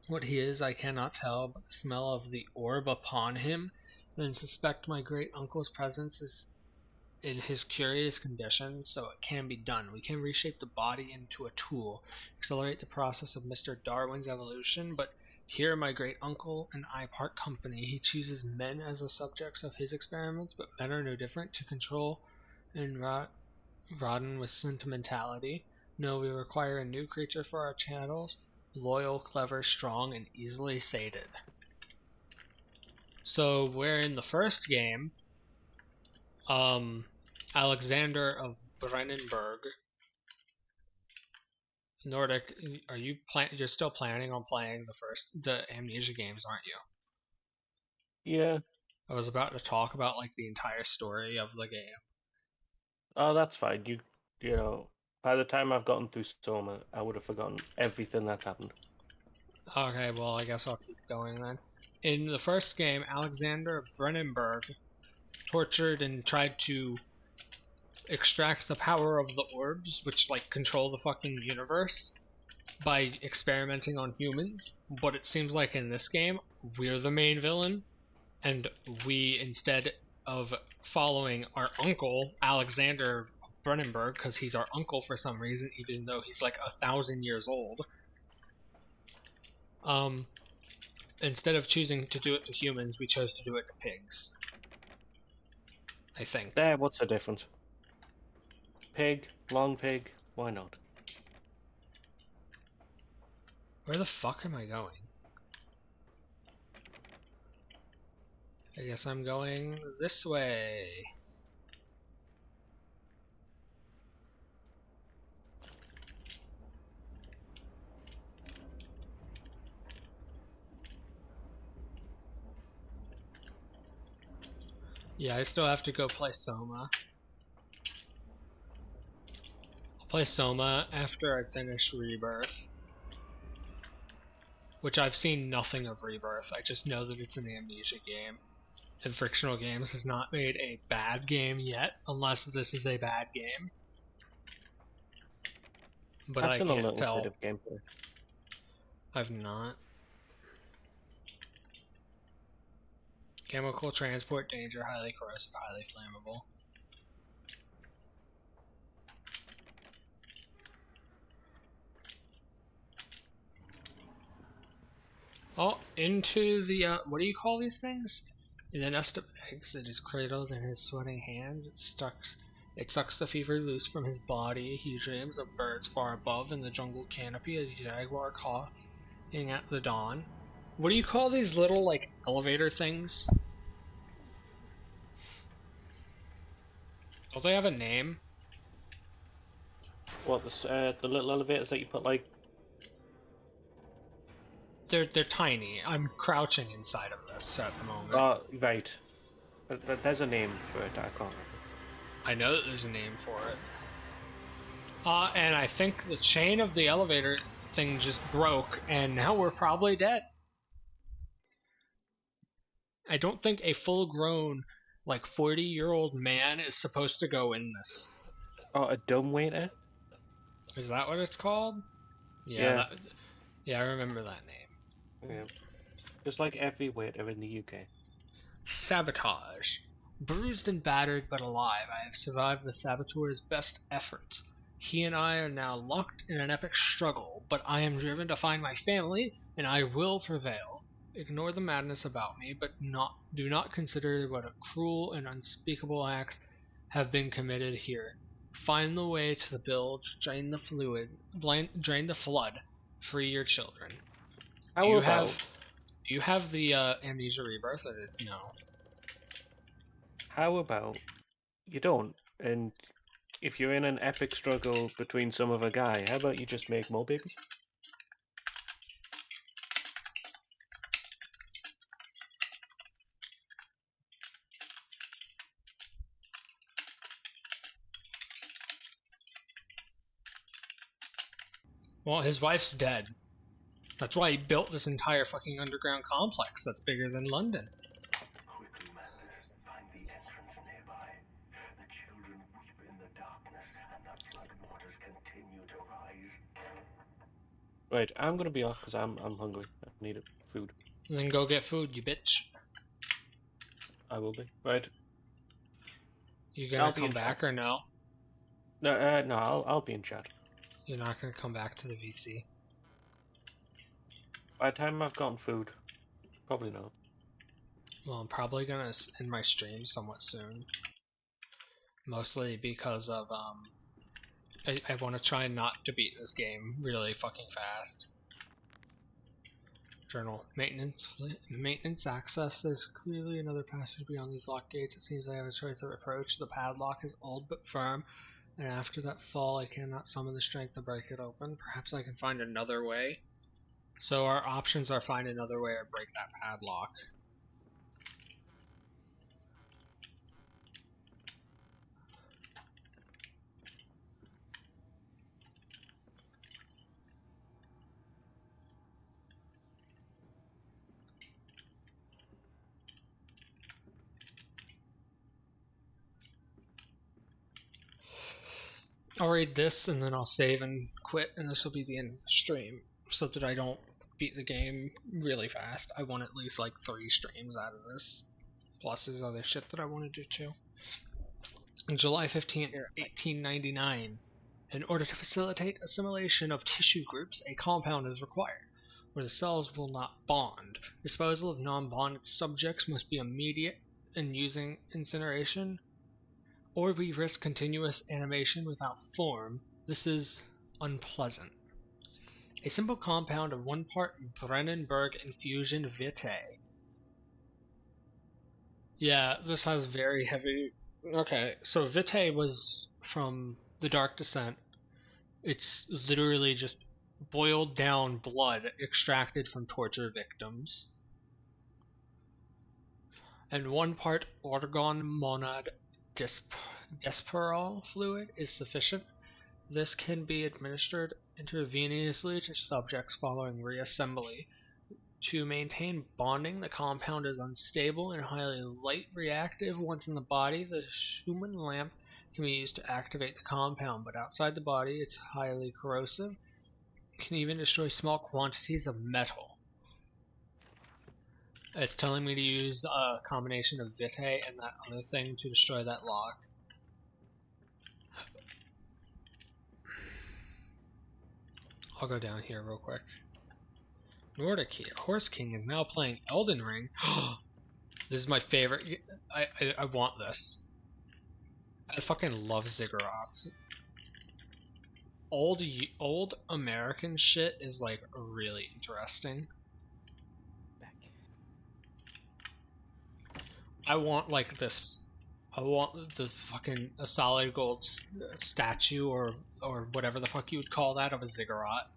What he is I cannot tell, but the smell of the orb upon him, and suspect my great uncle's presence is in his curious condition, so it can be done. We can reshape the body into a tool, accelerate the process of Mr. Darwin's evolution, but here my great uncle and I part company. He chooses men as the subjects of his experiments, but men are no different to control and rodden with sentimentality. No, we require a new creature for our channels, loyal, clever, strong, and easily sated. So where in the first game, Alexander of Brennenburg, Nordic, you're still planning on playing the Amnesia games, aren't you? Yeah. I was about to talk about like the entire story of the game. Oh, that's fine. You know, by the time I've gotten through Soma, I would have forgotten everything that's happened. Okay, well, I guess I'll keep going then. In the first game, Alexander of Brennenburg tortured and tried to extract the power of the orbs, which like control the fucking universe, by experimenting on humans. But it seems like in this game, we're the main villain, and we, instead of following our uncle, Alexander Brennenburg, because he's our uncle for some reason, even though he's like 1,000 years old, instead of choosing to do it to humans, we chose to do it to pigs. I think. There, what's the difference? Pig, long pig, why not? Where the fuck am I going? I guess I'm going this way. Yeah, I still have to go play Soma. I'll play Soma after I finish Rebirth. Which I've seen nothing of Rebirth. I just know that it's an Amnesia game. And Frictional Games has not made a bad game yet, unless this is a bad game. But I've I seen a can't little tell. bit of gameplay. I've not. Chemical transport danger, highly corrosive, highly flammable. Oh, into the, what do you call these things? In a nest of eggs, it is cradled in his sweating hands. It It sucks the fever loose from his body. He dreams of birds far above in the jungle canopy, a jaguar coughing at the dawn. What do you call these little, like, elevator things? Don't they have a name? What, the little elevators that you put, like... They're tiny. I'm crouching inside of this at the moment. Oh, right. There's a name for it, I can't remember. I know that there's a name for it. And I think the chain of the elevator thing just broke, and now we're probably dead. I don't think a full-grown, like 40-year-old man is supposed to go in this. Oh, a dumbwaiter? Is that what it's called? Yeah. Yeah, I remember that name. Yeah. Just like every waiter in the UK. Sabotage. Bruised and battered but alive, I have survived the saboteur's best efforts. He and I are now locked in an epic struggle, but I am driven to find my family, and I will prevail. Ignore the madness about me, but do not consider what a cruel and unspeakable acts have been committed here. Find the way to the bilge, drain the flood, free your children. Do you have the Amnesia Rebirth? No. How about you don't, and if you're in an epic struggle between some other guy, how about you just make more babies? Well, his wife's dead. That's why he built this entire fucking underground complex that's bigger than London. Quickly, Mandus, find the entrance nearby. The children weep in the darkness, and the flood waters continue to rise. Right, I'm gonna be off because I'm hungry. I need food. And then go get food, you bitch. I will be. Right. You gonna come back or no? No, no, I'll be in chat. You're not gonna come back to the VC? By the time I've gotten food, probably not. Well, I'm probably gonna end my stream somewhat soon. Mostly because of, I want to try not to beat this game really fucking fast. Journal. Maintenance access. There's clearly another passage beyond these locked gates. It seems I have a choice of approach. The padlock is old but firm, and after that fall I cannot summon the strength to break it open. Perhaps I can find another way. So our options are find another way or break that padlock. I'll read this and then I'll save and quit, and this will be the end of the stream so that I don't beat the game really fast. I want at least like 3 streams out of this, plus there's other shit that I want to do too. On July 15th, 1899, in order to facilitate assimilation of tissue groups, a compound is required, where the cells will not bond. Disposal of non-bonded subjects must be immediate, and using incineration, or we risk continuous animation without form. This is unpleasant. A simple compound of 1 part Brennenberg infusion vitae. Yeah, this has very heavy... Okay, so vitae was from The Dark Descent. It's literally just boiled down blood extracted from torture victims. And 1 part organ monad desperal fluid is sufficient. This can be administered intravenously to subjects following reassembly. To maintain bonding, the compound is unstable and highly light reactive. Once in the body, the Schumann lamp can be used to activate the compound, but outside the body it's highly corrosive. It can even destroy small quantities of metal. It's telling me to use a combination of vitae and that other thing to destroy that lock. I'll go down here real quick. Nordic Horse King is now playing Elden Ring. This is my favorite. I want this. I fucking love ziggurats. Old American shit is like really interesting. Back. I want like this. I want the fucking a solid gold statue or whatever the fuck you would call that of a ziggurat.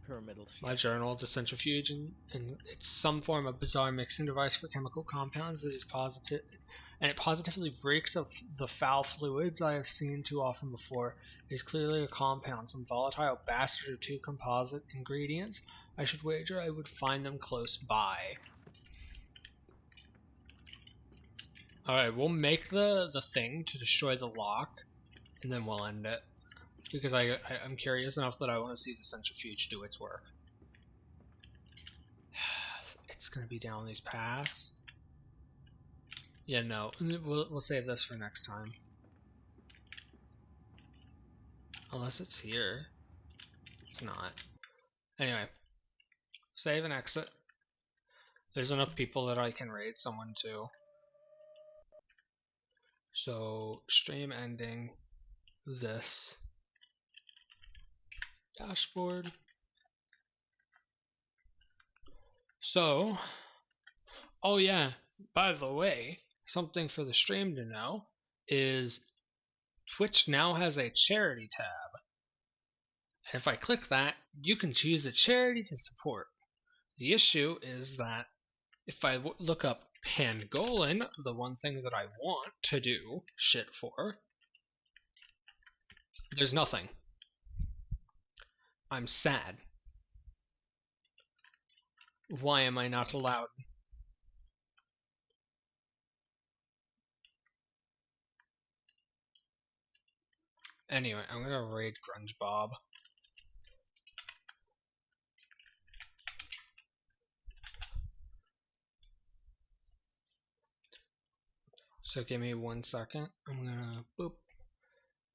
Pyramidal My shape. journal, the centrifuge, and it's some form of bizarre mixing device for chemical compounds that is positive, and it positively reeks of the foul fluids I have seen too often before. It is clearly a compound, some volatile bastard or two composite ingredients. I should wager I would find them close by. Alright, we'll make the thing to destroy the lock, and then we'll end it. Because I'm curious enough that I want to see the centrifuge do its work. It's gonna be down these paths. Yeah, no, we'll save this for next time. Unless it's here. It's not. Anyway, save and exit. There's enough people that I can raid someone to. So, stream ending this dashboard. So, oh yeah, by the way, something for the stream to know is Twitch now has a charity tab. And if I click that, you can choose a charity to support. The issue is that if I look up Pangolin, the one thing that I want to do shit for, there's nothing. I'm sad. Why am I not allowed? Anyway, I'm gonna raid Grunge Bob. So give me 1 second. I'm gonna boop.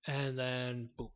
And then boop.